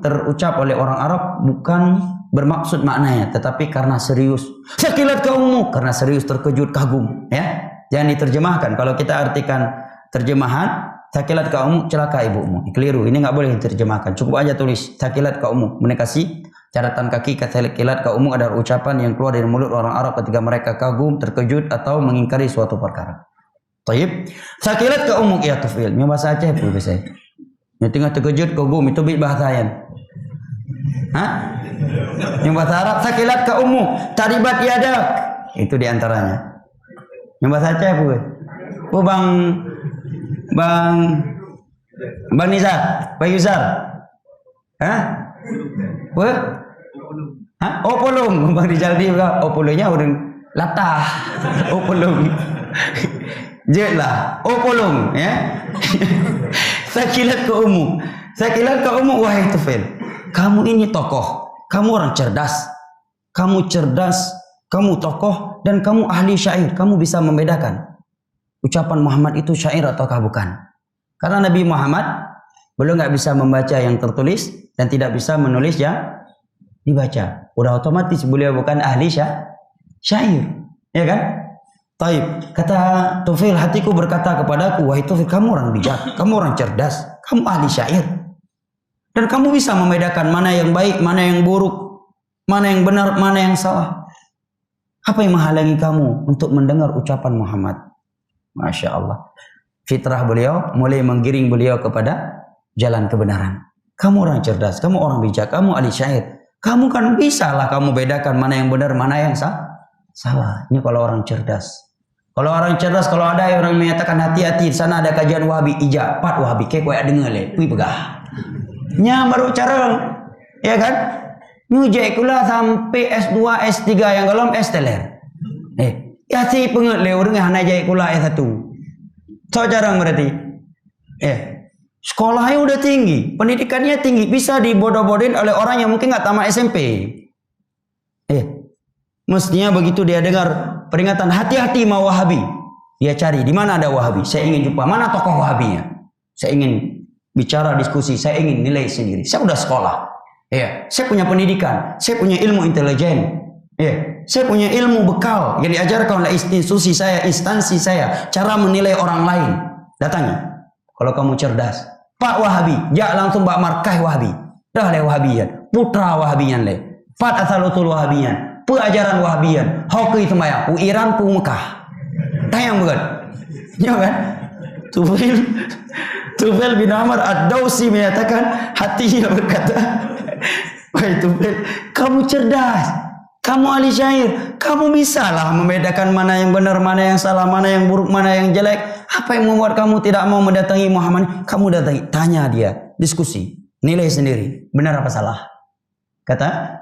terucap oleh orang Arab bukan bermaksud maknanya, tetapi karena serius. Sakilat kaummu, karena serius, terkejut, kagum, ya. Jangan diterjemahkan. Kalau kita artikan terjemahan, sakilat kaummu, celaka ibumu. Keliru. Ini nggak boleh diterjemahkan. Cukup aja tulis sakilat kaummu. Mereka kasih catatan kaki, sakilat kaummu adalah ucapan yang keluar dari mulut orang Arab ketika mereka kagum, terkejut atau mengingkari suatu perkara. Taib. Sakilat kaummu ya Tufail. Ini bahasa Aceh pun bisa. Yang tengah terkejut, kagum itu bahasa yang. Yang bahasa Arab sakilat ka ummu taribat yadak, itu diantaranya. Yang bahasa Aceh apa? Oh Bang Nizar, Bang Yusar. Opolong, Bang Rizal dia opolongnya orang latah. Opolong. Jelah, opolong ya. Sakilat ka ummu wahai Tufail. Kamu ini tokoh. Kamu orang cerdas, kamu tokoh, dan kamu ahli syair. Kamu bisa membedakan ucapan Muhammad itu syair ataukah bukan? Karena Nabi Muhammad beliau nggak bisa membaca yang tertulis dan tidak bisa menulis yang dibaca. Udah otomatis beliau bukan ahli syair, ya kan? Taib. Kata Tufail, hatiku berkata kepadaku, wahai Tufail, kamu orang bijak, kamu orang cerdas, kamu ahli syair. Dan kamu bisa membedakan mana yang baik, mana yang buruk, mana yang benar, mana yang salah. Apa yang menghalangi kamu untuk mendengar ucapan Muhammad? Masya Allah. Fitrah beliau mulai menggiring beliau kepada jalan kebenaran. Kamu orang cerdas, kamu orang bijak, kamu ahli syair. Kamu kan bisa lah kamu bedakan mana yang benar, mana yang salah. Ini kalau orang cerdas. Kalau orang cerdas, kalau ada orang menyatakan hati-hati, di sana ada kajian Wahabi, ijab, pat Wahabi, kayak koyak dengar le, kui pegah. Nya baru cara, ya kan? Nyujek kula sampai S2, S3 yang belum S teler. Ya si penget le, orang hana jek kula S1. So jarang berarti. Sekolahnya udah tinggi, pendidikannya tinggi, bisa dibodoh-bodohin oleh orang yang mungkin nggak tamat SMP. Mestinya begitu dia dengar peringatan hati-hati mau Wahabi, dia cari di mana ada Wahabi. Saya ingin jumpa mana tokoh Wahabinya. Saya ingin bicara diskusi, saya ingin nilai sendiri. Saya udah sekolah, saya punya pendidikan, saya punya ilmu intelijen, saya punya ilmu bekal yang diajarkan oleh institusi saya, instansi saya, cara menilai orang lain. Datangi. Kalau kamu cerdas, Pak Wahabi, jangan langsung Pak markah Wahabi. Dah le Wahabiyan, putra Wahabiyan le, Fat Asalutul Wahabiyan. Pengajaran Wahabiyan, hoki itu maya, Iran pu Mekah. Tayang bukan? Ya kan? Tufail bin Amr Ad-Dawsi menyatakan, hatinya berkata, wahai Tufail, kamu cerdas, kamu ahli syair, kamu bisa lah membedakan mana yang benar, mana yang salah, mana yang buruk, mana yang jelek. Apa yang membuat kamu tidak mau mendatangi Muhammad? Kamu datangi, tanya dia, diskusi, nilai sendiri, benar apa salah? Kata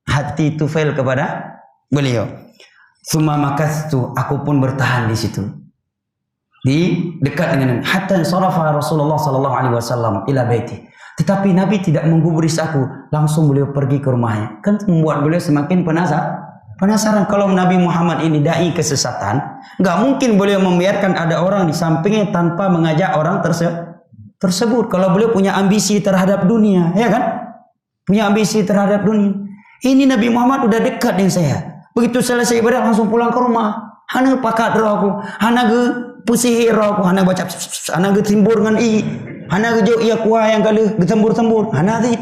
hati Tufail kepada beliau. Summa makastu, aku pun bertahan di situ. Di dekat dengan hatta sarafa Rasulullah sallallahu alaihi wasallam ila baiti. Tetapi Nabi tidak menggubris aku, langsung beliau pergi ke rumahnya. Kan membuat beliau semakin penasaran kalau Nabi Muhammad ini dai kesesatan, enggak mungkin beliau membiarkan ada orang di sampingnya tanpa mengajak orang tersebut. Kalau beliau punya ambisi terhadap dunia, ya kan? Punya ambisi terhadap dunia. Ini Nabi Muhammad udah dekat dengan saya. Begitu selesai ibadah langsung pulang ke rumah. Hana pakat roh aku, hana ge pusih roh aku, hana baca, hana ge timbur dengan i, hana ge jo ia kuah yang kali getembur-tembur, hana ti.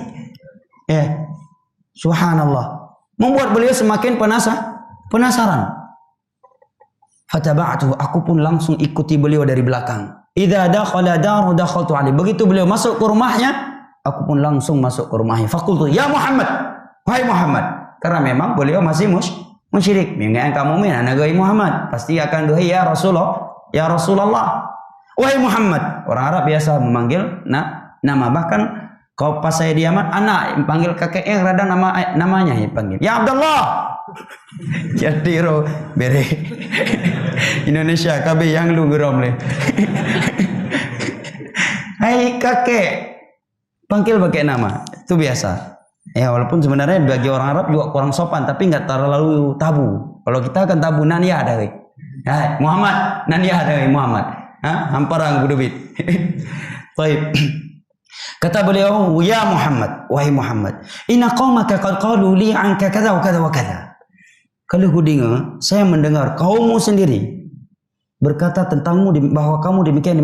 Subhanallah. Membuat beliau semakin penasaran. Fataba'tu, aku pun langsung ikuti beliau dari belakang. Idza dakhala daru dakhaltu alaihi. Begitu beliau masuk ke rumahnya, aku pun langsung masuk ke rumahnya. Faqultu, ya Muhammad. Wahai Muhammad, karena memang beliau masih musyrik. Yang kamu anagai Muhammad, pasti akan doa ya Rasulullah. Wahai Muhammad, orang Arab biasa memanggil nama. Bahkan kalau pas saya di Yaman, anak panggil kakeknya radang namanya panggil. Ya Abdullah. Jadi bere Indonesia KB yang lu gerom le. Hai kakek, panggil pakai nama, itu biasa. Walaupun sebenarnya bagi orang Arab juga kurang sopan, tapi nggak terlalu tabu. Kalau kita kan tabu, nania ada, Muhammad, nania ada, Muhammad. Hamparang budubit. Baik. Kata beliau, ya Muhammad, wahai Muhammad, inna qaumaka qad qalu li anka kadza wa kadza wa kadza. Kalau aku dengar, saya mendengar kaummu sendiri berkata tentangmu bahwa kamu demikian.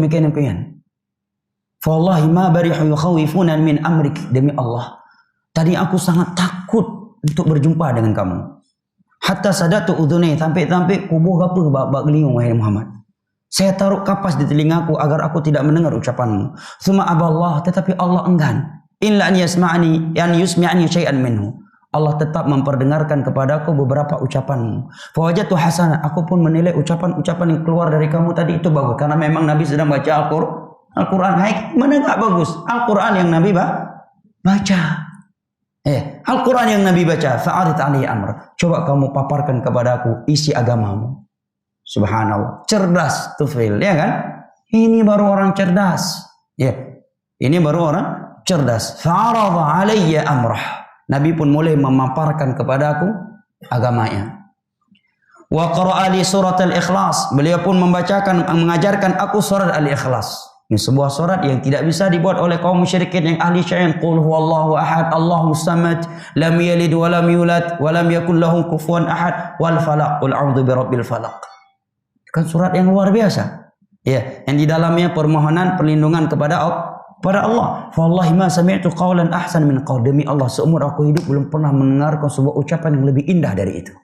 Fa wallahi ma barihu yukhawifuna min amrik, demi Allah. Tadi aku sangat takut untuk berjumpa dengan kamu. Hatta sadatu udhunai, sampai kubuh apa bak gelingung wahai Muhammad. Saya taruh kapas di telingaku agar aku tidak mendengar ucapanmu. Suma aballah, tetapi Allah enggan. Illa an yasma'ani, an yusmi'ani syai'an minhu. Allah tetap memperdengarkan kepadaku beberapa ucapanmu. Fa wajadtu hasanah, aku pun menilai ucapan-ucapan yang keluar dari kamu tadi itu bagus. Karena memang Nabi sedang baca Al-Quran. Hai, mana enggak bagus? Al-Quran yang Nabi baca. Al-Quran yang Nabi baca, fa'arid alaihi amr. Coba kamu paparkan kepadaku isi agamamu. Subhanallah. Cerdas Tufail, ya kan? Ini baru orang cerdas. Ini baru orang cerdas. Fa'aradha alayya amrah. Nabi pun mulai memaparkan kepadaku agamanya. Wa qara'a li surat al-ikhlas. Beliau pun mengajarkan aku surat al-ikhlas. Ini sebuah surat yang tidak bisa dibuat oleh kaum musyrikin yang ahli syair. Qul huwallahu ahad, Allahus samad, lam yalid wa lam yulad wa lam yakul lahu kufuwan ahad, wal falaq, qul a'udzu birabbil falaq. Kan surat yang luar biasa. Ya, yang di dalamnya permohonan perlindungan kepada Allah. Fa wallahi ma sami'tu qawlan ahsan min qaul. Demi Allah, seumur aku hidup belum pernah mendengarkan sebuah ucapan yang lebih indah dari itu.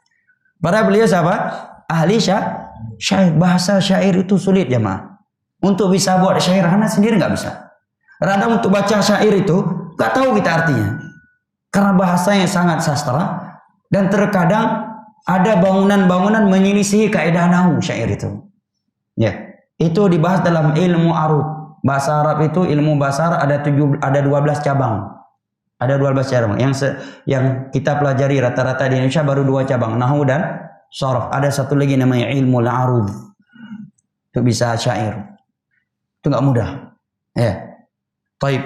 Para beliau siapa? Ahli syair. Bahasa syair itu sulit jemaah. Untuk bisa buat syair Hana sendiri nggak bisa. Radang untuk baca syair itu nggak tahu kita artinya. Karena bahasanya sangat sastra dan terkadang ada bangunan-bangunan menyelisihi kaidah nahwu syair itu. Ya, itu dibahas dalam ilmu arud. Bahasa Arab itu ilmu bahasa Arab ada 12 cabang. Ada 12 cabang. Yang kita pelajari rata-rata di Indonesia baru 2 cabang, nahwu dan sharaf. Ada satu lagi namanya ilmu arud. Itu bisa syair. Itu nggak mudah. Ya. Taib.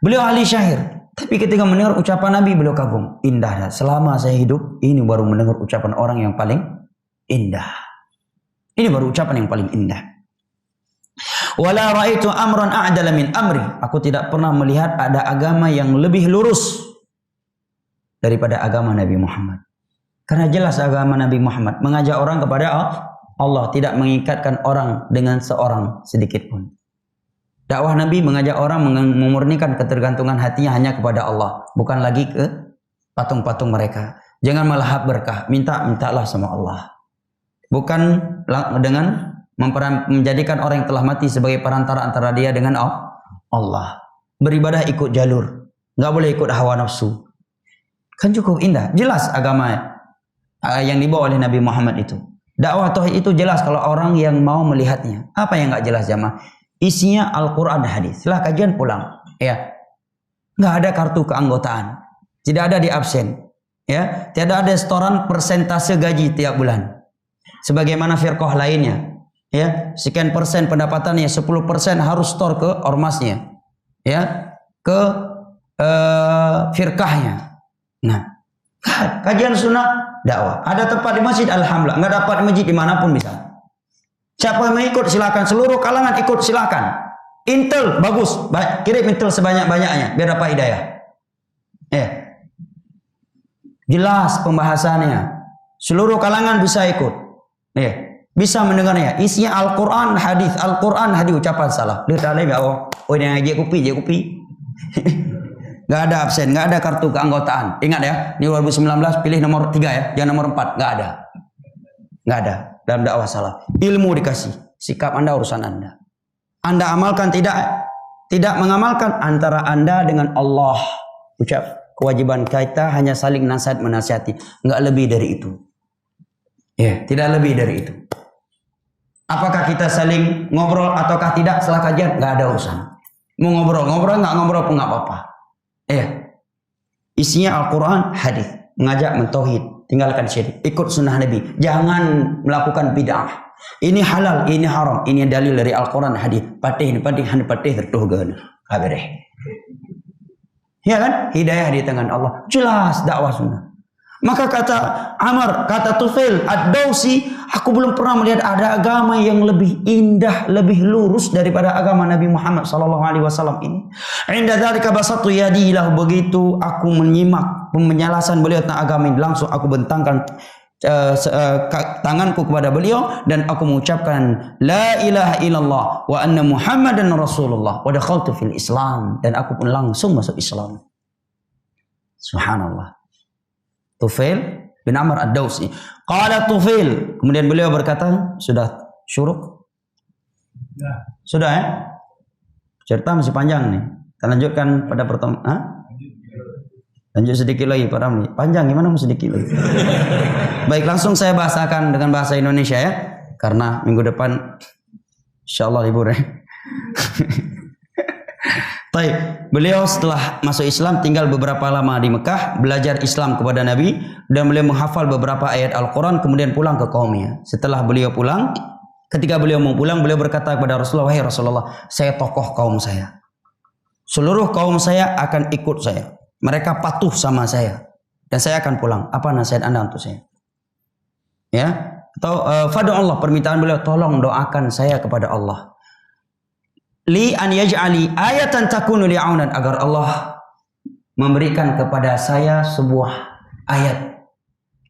Beliau ahli syair. Tapi ketika mendengar ucapan Nabi beliau kagum. Indah. Selama saya hidup ini baru mendengar ucapan orang yang paling indah. Ini baru ucapan yang paling indah. Wala ra'aitu amran a'dala min amri. Aku tidak pernah melihat ada agama yang lebih lurus daripada agama Nabi Muhammad. Karena jelas agama Nabi Muhammad mengajak orang kepada Allah, tidak mengikatkan orang dengan seorang sedikit pun. Dakwah Nabi mengajak orang memurnikan ketergantungan hatinya hanya kepada Allah, bukan lagi ke patung-patung mereka. Jangan melahap berkah, mintalah sama Allah. Bukan dengan menjadikan orang yang telah mati sebagai perantara antara dia dengan Allah. Beribadah ikut jalur, nggak boleh ikut hawa nafsu. Kan cukup indah, jelas agama yang dibawa oleh Nabi Muhammad itu. Dakwah tauhid itu jelas kalau orang yang mau melihatnya. Apa yang nggak jelas jamaah? Isinya Al-Quran dan hadis. Setelah kajian pulang, ya, nggak ada kartu keanggotaan, tidak ada di absen, ya, tidak ada setoran persentase gaji tiap bulan. Sebagaimana firqah lainnya, ya, sekian persen pendapatannya 10% harus setor ke ormasnya, ya, ke firqahnya. Nah, kajian sunnah dakwah. Ada tempat di masjid, alhamdulillah. Nggak dapat di masjid dimanapun bisa. Siapa yang mengikut silakan. Seluruh kalangan ikut silakan. Intel bagus, kirim intel sebanyak-banyaknya biar dapat hidayah. Jelas pembahasannya. Seluruh kalangan bisa ikut. Bisa mendengarnya. Isinya Al-Quran, hadis, ucapan salah. Lihat ada nggak? Oh ini yang je kopi. Nggak ada absen, nggak ada kartu keanggotaan. Ingat ya, ini 2019 pilih nomor 3 ya, jangan nomor 4. Nggak ada dalam dakwah salah. Ilmu dikasih, sikap Anda urusan Anda. Anda amalkan tidak mengamalkan antara Anda dengan Allah. Ucap kewajiban kita hanya saling nasihat menasihati, nggak lebih dari itu. Tidak lebih dari itu. Apakah kita saling ngobrol ataukah tidak setelah kajian? Nggak ada urusan. Mau ngobrol nggak ngobrol pun nggak apa-apa. Isinya Al-Quran, hadis, mengajak mentauhid, tinggalkan syirik, ikut sunnah Nabi, jangan melakukan bid'ah. Ini halal, ini haram, ini dalil dari Al-Quran, hadis. Patih tertuh gana, kabareh. Ya kan? Hidayah di tangan Allah. Jelas dakwah sunnah. Maka kata Amr, kata Tufail Ad-Dawsi, aku belum pernah melihat ada agama yang lebih indah, lebih lurus daripada agama Nabi Muhammad SAW ini. Inda dzalika basattu yadi lahu, begitu aku menyimak penjelasan beliau tentang agama ini, langsung aku bentangkan tanganku kepada beliau dan aku mengucapkan la ilaha illallah wa anna Muhammadan Rasulullah wa dakhaltu fil Islam, dan aku pun langsung masuk Islam. Subhanallah. Tufail bin Amr Ad-Dawsi. Qala Tufail, kemudian beliau berkata, sudah syuruk? Sudah ya? Cerita masih panjang nih. Kita lanjutkan pada pertemuan. Lanjut sedikit lagi Pak Ramli. Panjang gimana mau sedikit lagi? Baik, langsung saya bahasakan dengan bahasa Indonesia ya. Karena minggu depan insyaallah libur ya. Baik, beliau setelah masuk Islam tinggal beberapa lama di Mekah, belajar Islam kepada Nabi, dan beliau menghafal beberapa ayat Al-Quran, kemudian pulang ke kaumnya. Setelah beliau pulang, ketika beliau mau pulang, beliau berkata kepada Rasulullah, wahai Rasulullah, saya tokoh kaum saya. Seluruh kaum saya akan ikut saya. Mereka patuh sama saya. Dan saya akan pulang. Apa nasihat Anda untuk saya? Ya, atau fadu Allah, permintaan beliau, tolong doakan saya kepada Allah. Li an yaj'ali ayatan takunu li'aunan, agar Allah memberikan kepada saya sebuah ayat,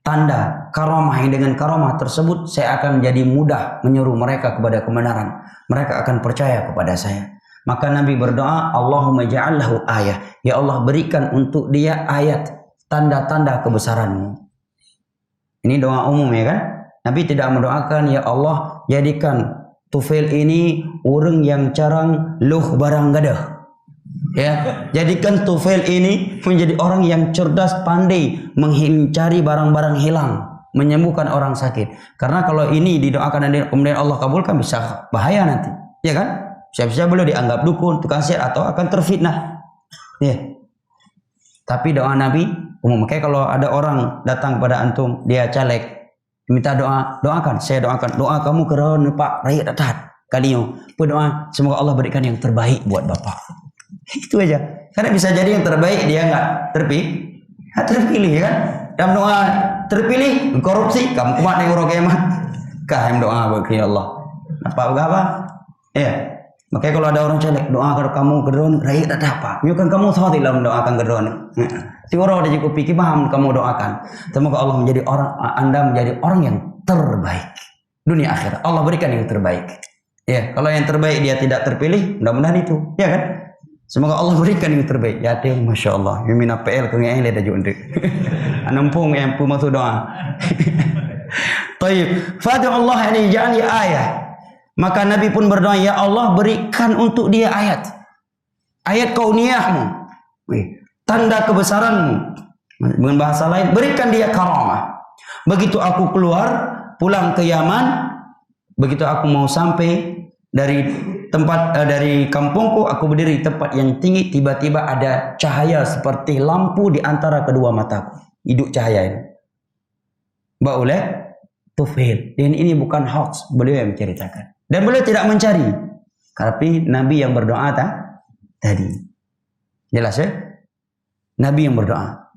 tanda, karamah, yang dengan karamah tersebut saya akan menjadi mudah menyuruh mereka kepada kebenaran. Mereka akan percaya kepada saya. Maka Nabi berdoa, Allahumma ja'allahu ayah. Ya Allah, berikan untuk dia ayat, tanda-tanda kebesaranmu. Ini doa umum ya kan? Nabi tidak mendoakan, ya Allah jadikan Tufail ini orang yang carang luh barang gadah. Ya, jadikan Tufail ini menjadi orang yang cerdas, pandai mencari barang-barang hilang, menyembuhkan orang sakit. Karena kalau ini didoakan dan kemudian Allah kabulkan, bisa bahaya nanti. Ya kan? Siapa-siapa boleh dianggap dukun, tukang sihir, atau akan terfitnah. Ya. Tapi doa Nabi umum. Makanya kalau ada orang datang kepada antum, dia caleg, minta doa, doakan. Saya doakan, doa kamu kerana Pak rakyat datat kalian. Berdoa semoga Allah berikan yang terbaik buat Bapak. Itu aja. Karena bisa jadi yang terbaik dia enggak terpilih kan. Dalam doa terpilih korupsi, kamu kuat ning ora kiamat. Kahem doa bagi Allah. Apa? Ya. Makanya kalau ada orang caleg, doa kalau kamu gedon rakyat datat apa? Nyukan kamu salah dalam doakan gedon. Si orang ada cukup pikir paham kamu doakan. Semoga Allah menjadi Anda menjadi orang yang terbaik dunia akhirat. Allah berikan yang terbaik. Ya, kalau yang terbaik dia tidak terpilih, mudah-mudahan itu, ya kan? Semoga Allah berikan yang terbaik. Ya, deh, masya Allah. Mina PL ke ngai le dah junde. Anampung yang pu masuk doa. Taib. Fadu Allah ini ja'ali ayat. Maka Nabi pun berdoa, ya Allah berikan untuk dia ayat. Ayat kauniyahmu. Tanda kebesaranmu. Dengan bahasa lain, berikan dia karamah. Begitu aku keluar, pulang ke Yaman, begitu aku mau sampai dari tempat dari kampungku, aku berdiri di tempat yang tinggi, tiba-tiba ada cahaya seperti lampu di antara kedua mataku. Hidup cahaya ini. Mbak oleh Tufail. Dan ini bukan hoax, beliau yang menceritakan. Dan beliau tidak mencari. Tapi Nabi yang berdoa tadi. Jelas ya? Nabi yang berdoa.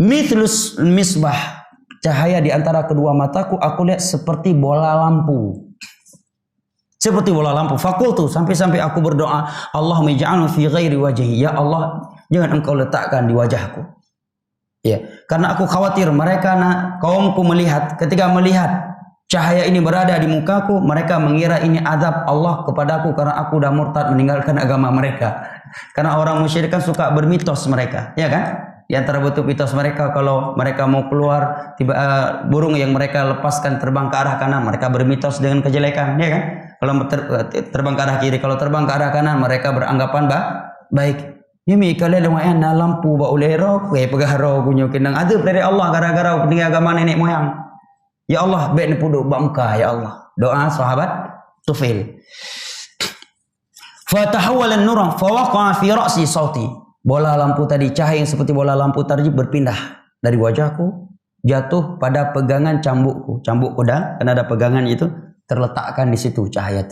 Mithlus misbah, cahaya di antara kedua mataku, aku lihat seperti bola lampu. Seperti bola lampu. Fakultu, sampai-sampai aku berdoa, Allahumma ij'alhu fi ghairi wajhi. Ya Allah, jangan engkau letakkan di wajahku. Ya, karena aku khawatir mereka kaumku melihat, ketika melihat cahaya ini berada di mukaku, mereka mengira ini azab Allah kepadaku karena aku dah murtad meninggalkan agama mereka. Karena orang musyrik kan suka bermitos mereka, ya kan? Di antara bentuk mitos mereka, kalau mereka mau keluar, burung yang mereka lepaskan terbang ke arah kanan, mereka bermitos dengan kejelekan, ya kan? Kalau terbang ke arah kiri, kalau terbang ke arah kanan, mereka beranggapan baik. Ini kalian lumayan na lampu ba ulero, pegaharo kunyo kinang ada dari Allah gara-gara peninggal agama nenek moyang. Ya Allah, baik nepuduk bangka, ya Allah. Doa sahabat Tufail. Fatahawwala an-nur fa waqa'a fi ra'si sauti. Bola lampu tadi, cahaya yang seperti bola lampu tadi berpindah dari wajahku, jatuh pada pegangan cambukku. Cambuk kuda, kan ada pegangan itu, terletakkan di situ cahaya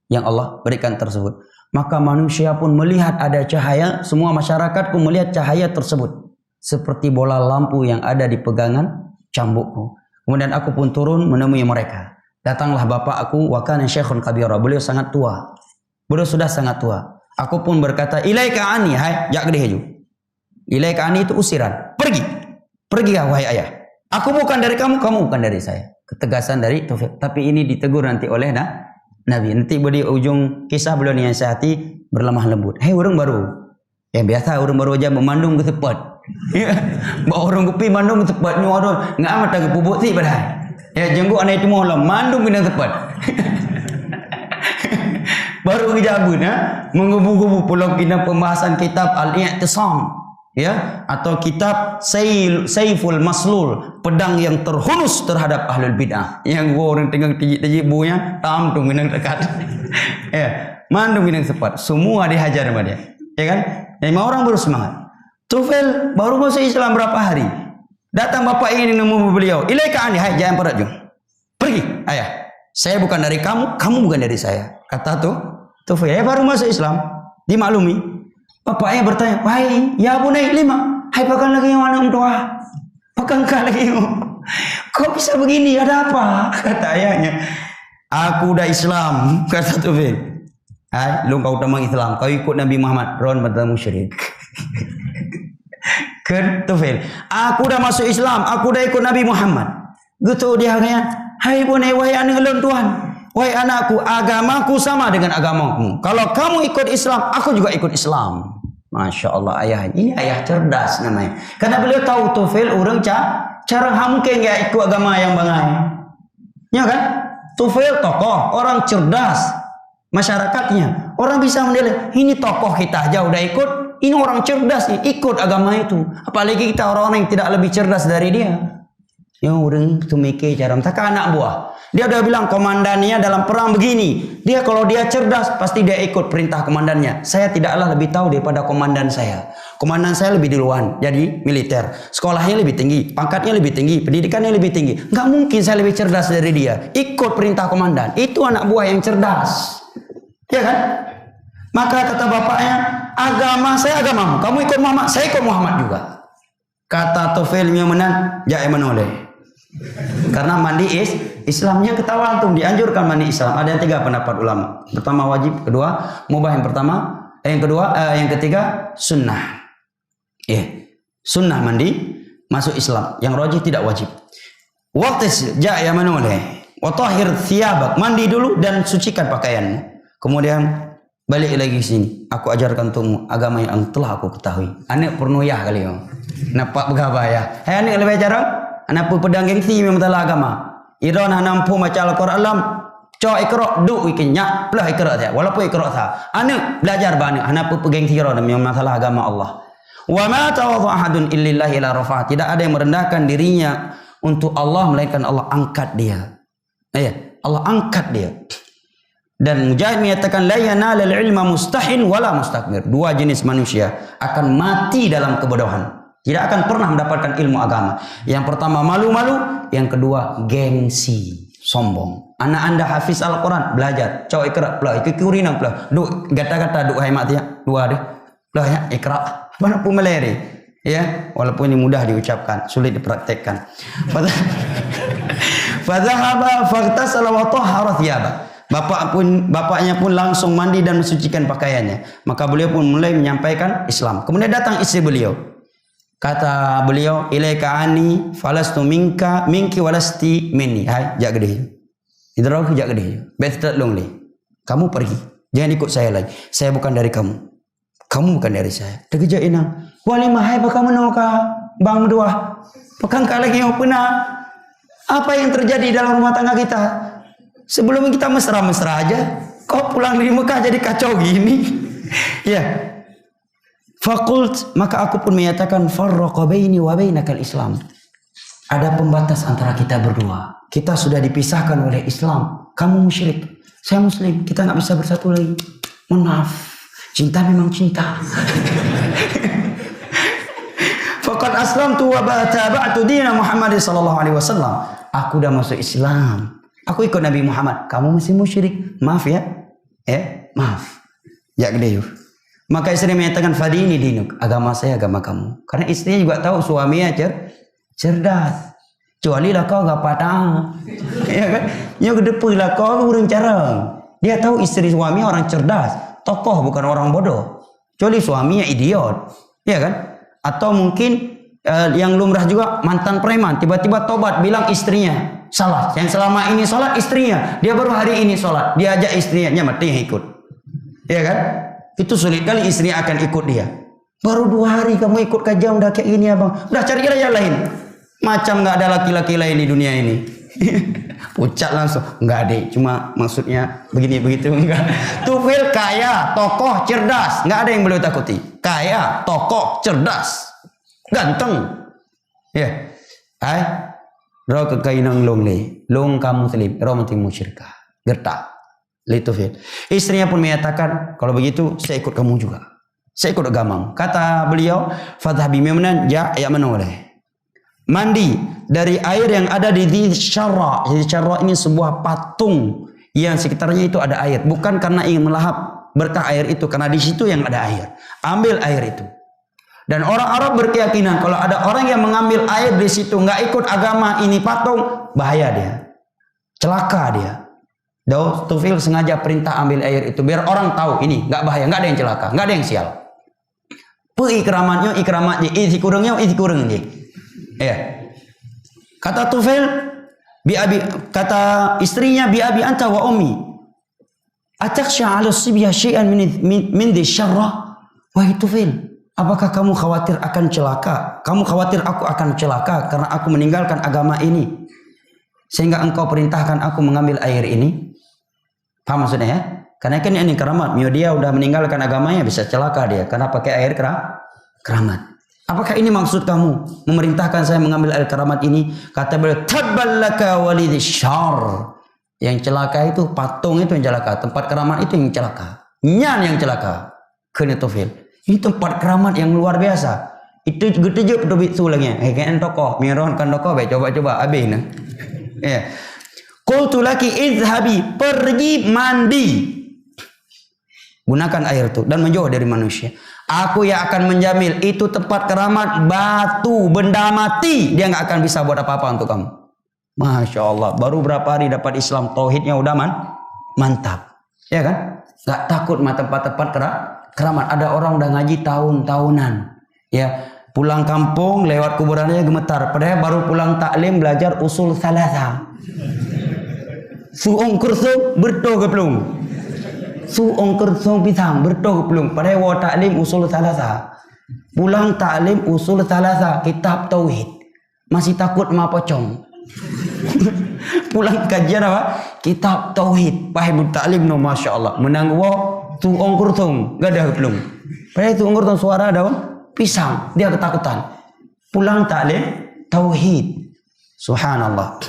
yang Allah berikan tersebut. Maka manusia pun melihat ada cahaya, semua masyarakat pun melihat cahaya tersebut seperti bola lampu yang ada di pegangan cambukku. Kemudian aku pun turun menemui mereka. Datanglah bapak aku, wa kana syekhun kabira. Beliau sangat tua. Beliau sudah sangat tua. Aku pun berkata, ilaika ani, hai, jak gede haju. Ilaika ani itu usiran. Pergi. Pergi wahai ayah. Aku bukan dari kamu, kamu bukan dari saya. Ketegasan dari Taufik. Tapi ini ditegur nanti oleh Nabi. Nanti di ujung kisah beliau nasihatati berlemah lembut. Hei orang baru. Yang biasa orang baru aja memandung ke tepat. Bawa orang kupi mandung ke tepat. Nggak amat tak pupuk sih padahal. Ya jenguk anak itu malam mandung ke tepat. Baru kejabun menggubu-gubu pulau kita pembahasan kitab Al-I'tisam. Ya, atau kitab Saiful Maslul, pedang yang terhunus terhadap ahlul bid'ah. Yang orang tengah tijik bunya tam tu minang dekat. Ya, mandung minang sepat. Semua dihajar sama dia. Ya kan? 5 orang baru semangat. Tufail baru masuk Islam berapa hari? Datang bapak ingin nemu beliau. Ilaika ani, hai jangan perajung. Pergi, ayah. Saya bukan dari kamu, kamu bukan dari saya. Kata Tufail, baru masuk Islam. Dimaklumi. Bapaknya bertanya, wahai, ya bunai 5. Hai pakan lagi yang mana doa. Pakan kah lagi yang. Kok bisa begini? Ada apa? Kata ayahnya. Aku udah Islam, kata Tufail. Hai, lu kau tamang Islam, kau ikut Nabi Muhammad, ron mata musyrik. Ke Tufail, aku udah masuk Islam, aku udah ikut Nabi Muhammad. Gitu dia hanya, hai bunai, wahai anak elon Tuhan, wahai anakku, agamaku sama dengan agamamu. Kalau kamu ikut Islam, aku juga ikut Islam. Masya Allah, ayah ini ayah cerdas namanya. Karena beliau tahu Tufail orang cara hamke nggak ikut agama yang bangai. Ya kan? Tufail tokoh, orang cerdas, masyarakatnya. Orang bisa menilai, ini tokoh kita aja udah ikut, ini orang cerdas nih, ikut agama itu. Apalagi kita orang-orang yang tidak lebih cerdas dari dia. Yang orang itu mikir cara, tak anak buah. Dia udah bilang komandannya dalam perang begini. Dia kalau dia cerdas, pasti dia ikut perintah komandannya. Saya tidaklah lebih tahu daripada komandan saya. Komandan saya lebih duluan, jadi militer. Sekolahnya lebih tinggi, pangkatnya lebih tinggi, pendidikannya lebih tinggi. Nggak mungkin saya lebih cerdas dari dia. Ikut perintah komandan. Itu anak buah yang cerdas. Ya kan? Maka kata bapaknya, agama saya agamamu. Kamu ikut Muhammad, saya ikut Muhammad juga. Kata Tufail menang, jangan menoleh. Karena mandi Islamnya ketawa antum, dianjurkan mandi Islam. Ada 3 pendapat ulama. Pertama wajib, kedua mubah, yang ketiga sunnah. Sunnah mandi masuk Islam. Yang rajih tidak wajib. Waqtis ya manuleh. Wa tahhir thiyabak, mandi dulu dan sucikan pakaianmu. Kemudian balik lagi ke sini. Aku ajarkan untukmu agama yang telah aku ketahui. Anak pernuyah kali ya. Nampak begapa ya. Hai anak lebih jarang. Anak pun pedang gengsi memang telah agama. Iron nampu maca Al-Quran alam. Cok ikro du ikinya pelah ikro saja. Walaupun ikro sah. Anak belajar banyak. Anak pun gengsi iron memang masalah agama Allah. Wa ma tawadhu ahadun illillahi la rafa'ah. Tidak ada yang merendahkan dirinya untuk Allah melainkan Allah angkat dia. Allah angkat dia. Dan Mujahid menyatakan la yanalul ilma mustahin wala mustakbir. 2 jenis manusia akan mati dalam kebodohan. Tidak akan pernah mendapatkan ilmu agama. Yang pertama malu-malu, yang kedua gengsi, sombong. Anak anda hafiz Al-Quran, belajar. Cowok ikra, pelah, ikikurinang pelah. Gata-gata duk hemat ya, 2 deh. Pelah ya, ikra. Mana pun meleri. Ya, walaupun ini mudah diucapkan, sulit dipraktekkan. Fadhahaba faghtasala wa tahhara thiyaba. Bapaknya pun langsung mandi dan mensucikan pakaiannya. Maka beliau pun mulai menyampaikan Islam. Kemudian datang istri beliau. Kata beliau, ilaika ani falastu minki walasti minni. Hai, jak gede. Idrah jak gede. Betul long le. Kamu pergi. Jangan ikut saya lagi. Saya bukan dari kamu. Kamu bukan dari saya. Terkejut inang. Wali mahai baka menoka bang dua. Pekan lagi yang pernah. Apa yang terjadi dalam rumah tangga kita? Sebelum kita mesra-mesra aja, kau pulang dari Mekah jadi kacau gini. Ya. Fakult, maka aku pun menyatakan farraqa baini wa bainakal Islam. Ada pembatas antara kita berdua. Kita sudah dipisahkan oleh Islam. Kamu musyrik, saya muslim. Kita nggak bisa bersatu lagi. Mohon maaf. Cinta memang cinta. Faqad aslamtu wa taba'tu dina Muhammad sallallahu alaihi wasallam. Aku udah masuk Islam. Aku ikut Nabi Muhammad. Kamu masih musyrik. Maaf ya. Maaf. Ya gede yuk. Maka istri menyatakan fadini dinuk, agama saya agama kamu. Karena istrinya juga tahu suaminya cerdas. Kecualilah kau gak patah. Ya kan? Yang kedepulah kau urang carang. Dia tahu istri suami orang cerdas, tokoh bukan orang bodoh. Kecuali suaminya idiot. Ya kan? Atau mungkin yang lumrah juga mantan preman tiba-tiba tobat bilang istrinya salah. Yang selama ini sholat istrinya, dia baru hari ini sholat. Dia ajak istrinya, mati yang ikut. Ya kan? Itu sulit kali istri akan ikut dia. Baru 2 hari kamu ikut kajian udah kayak gini abang. Udah cari yang lain. Macam nggak ada laki-laki lain di dunia ini. Pucat langsung. Enggak deh. Cuma maksudnya begini begitu enggak. Tufail kaya, tokoh, cerdas. Nggak ada yang beliau takuti. Kaya, tokoh, cerdas, ganteng. Ya. Roh kekainang long le. Long kamu telip. Roh mati musyrikah. Gertak. Litufil. Istrinya pun menyatakan, kalau begitu saya ikut kamu juga. Saya ikut agamamu. Kata beliau, fadhhabi memnan ya manoleh. Mandi dari air yang ada di Syarra. Jadi Syarra ini sebuah patung yang sekitarnya itu ada air. Bukan karena ingin melahap berkah air itu, karena di situ yang ada air. Ambil air itu. Dan orang Arab berkeyakinan kalau ada orang yang mengambil air di situ nggak ikut agama ini patung, bahaya dia, celaka dia. Daud Tufil sengaja perintah ambil air itu biar orang tahu ini nggak bahaya, nggak ada yang celaka, nggak ada yang sial. Ikramatnya isi kurangnya. Ya. Kata Tufil, kata istrinya bi abi anta wa ummi. Atakhsha 'ala sibya syai'an min syarrah. Wahai Tufil, apakah kamu khawatir akan celaka? Kamu khawatir aku akan celaka karena aku meninggalkan agama ini sehingga engkau perintahkan aku mengambil air ini? Paham maksudnya ya? Karena kan ini keramat. Dia udah meninggalkan agamanya bisa celaka dia karena pakai air keramat. Apakah ini maksud kamu memerintahkan saya mengambil air keramat ini? Kata beliau, tabballaka walidisyar. Yang celaka itu patung itu yang celaka, tempat keramat itu yang celaka. Nyan yang celaka. Kena Tufil. Ini tempat keramat yang luar biasa. Itu gede-gede pedobit sulangnya. Kayak tokoh, mironkan tokoh, baik coba habis nah. Ya. Qultu laki izhabi, pergi mandi. Gunakan air itu dan menjauh dari manusia. Aku yang akan menjamin itu tempat keramat, batu, benda mati. Dia nggak akan bisa buat apa-apa untuk kamu. Masya Allah. Baru berapa hari dapat Islam, tauhidnya udah mantap. Ya kan? Nggak takut sama tempat-tempat keramat. Ada orang udah ngaji tahun-tahunan. Ya, pulang kampung lewat kuburannya gemetar. Padahal baru pulang taklim belajar usul salasa. Suung kursum berdoa ke pelung. Suung kursum pisang berdoa ke pelung. Padahal wa taklim usul salasa. Pulang taklim usul salasa, kitab tauhid. Masih takut sama pocong. Pulang kajian apa? Kitab tauhid. Pahibut taklim no masya Allah. Menang wa suung kursum gak ada ke pelung. Padahal suung kursum suara daun pisang. Dia ketakutan. Pulang taklim tauhid. Subhanallah.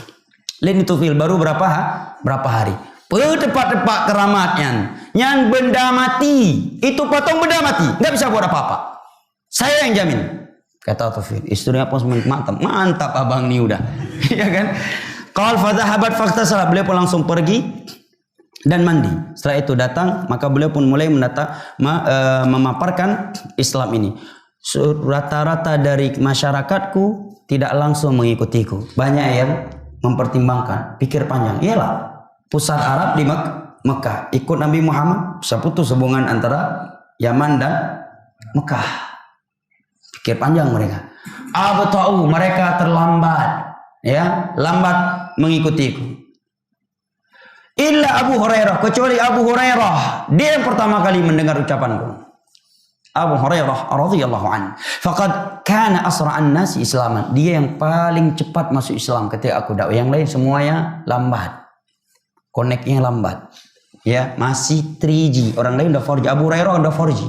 Lain itu fil baru berapa hari. Tempat-tempat keramatnya yang benda mati. Itu patung benda mati. Nggak bisa buat apa-apa. Saya yang jamin. Kata Tufil. Istrinya pun mantap abang ini udah. Ya kan? Qal fadhahabat faktasala. Beliau pun langsung pergi dan mandi. Setelah itu datang, maka beliau pun mulai memaparkan Islam ini. Rata-rata dari masyarakatku tidak langsung mengikutiku. Banyak yang mempertimbangkan, pikir panjang. Iyalah, pusat Arab di Mekah, ikut Nabi Muhammad, bisa putus hubungan antara Yaman dan Mekah. Pikir panjang mereka. Abta'u, mereka terlambat, ya, lambat mengikutiku. Illa Abu Hurairah, kecuali Abu Hurairah, dia yang pertama kali mendengar ucapanku. Abu Hurairah radhiyallahu anhu. Faqad kana asra'an nasi islaman. Dia yang paling cepat masuk Islam ketika aku dakwah. Yang lain semuanya lambat. Connect-nya lambat. Ya, masih 3G. Orang lain udah 4G. Abu Hurairah udah 4G.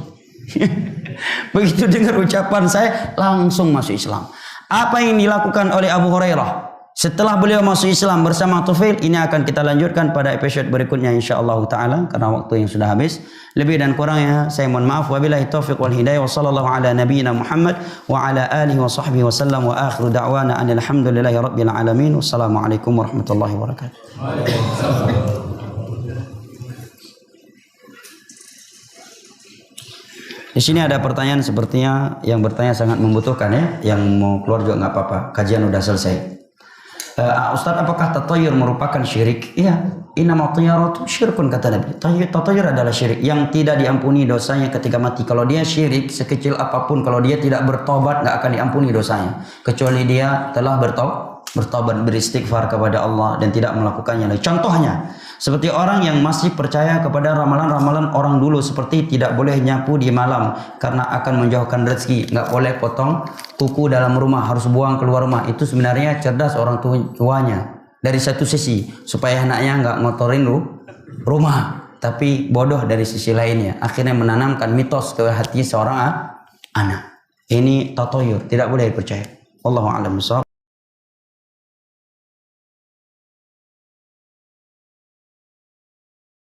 Begitu dengar ucapan saya langsung masuk Islam. Apa yang dilakukan oleh Abu Hurairah setelah beliau masuk Islam bersama Tufil, ini akan kita lanjutkan pada episode berikutnya insyaallah taala karena waktu yang sudah habis. Lebih dan kurangnya saya mohon maaf. Wabillahi taufiq wal hidayah. Wa sallallahu ala nabiyyina Muhammad wa ala alihi wa sahbihi wasallam wa akhiru da'wana anil hamdulillahi rabbil alamin. Wassalamualaikum warahmatullahi wabarakatuh. Di sini ada pertanyaan sepertinya yang bertanya sangat membutuhkan ya. Yang mau keluar juga nggak apa-apa. Kajian udah selesai. Ustaz, apakah tatayur merupakan syirik? Iya. Innama tayyaratu syirkun, kata Nabi. Tatayur adalah syirik yang tidak diampuni dosanya ketika mati. Kalau dia syirik sekecil apapun, kalau dia tidak bertobat nggak akan diampuni dosanya. Kecuali dia telah bertobat, beristighfar kepada Allah dan tidak melakukannya lagi. Contohnya seperti orang yang masih percaya kepada ramalan-ramalan orang dulu, seperti tidak boleh nyapu di malam karena akan menjauhkan rezeki, nggak boleh potong kuku dalam rumah, harus buang keluar rumah. Itu sebenarnya cerdas orang tuanya dari satu sisi supaya anaknya nggak ngotorin rumah, tapi bodoh dari sisi lainnya, akhirnya menanamkan mitos ke hati seorang anak. Ini tatayur, tidak boleh dipercaya. Wallahu a'lam bishawab.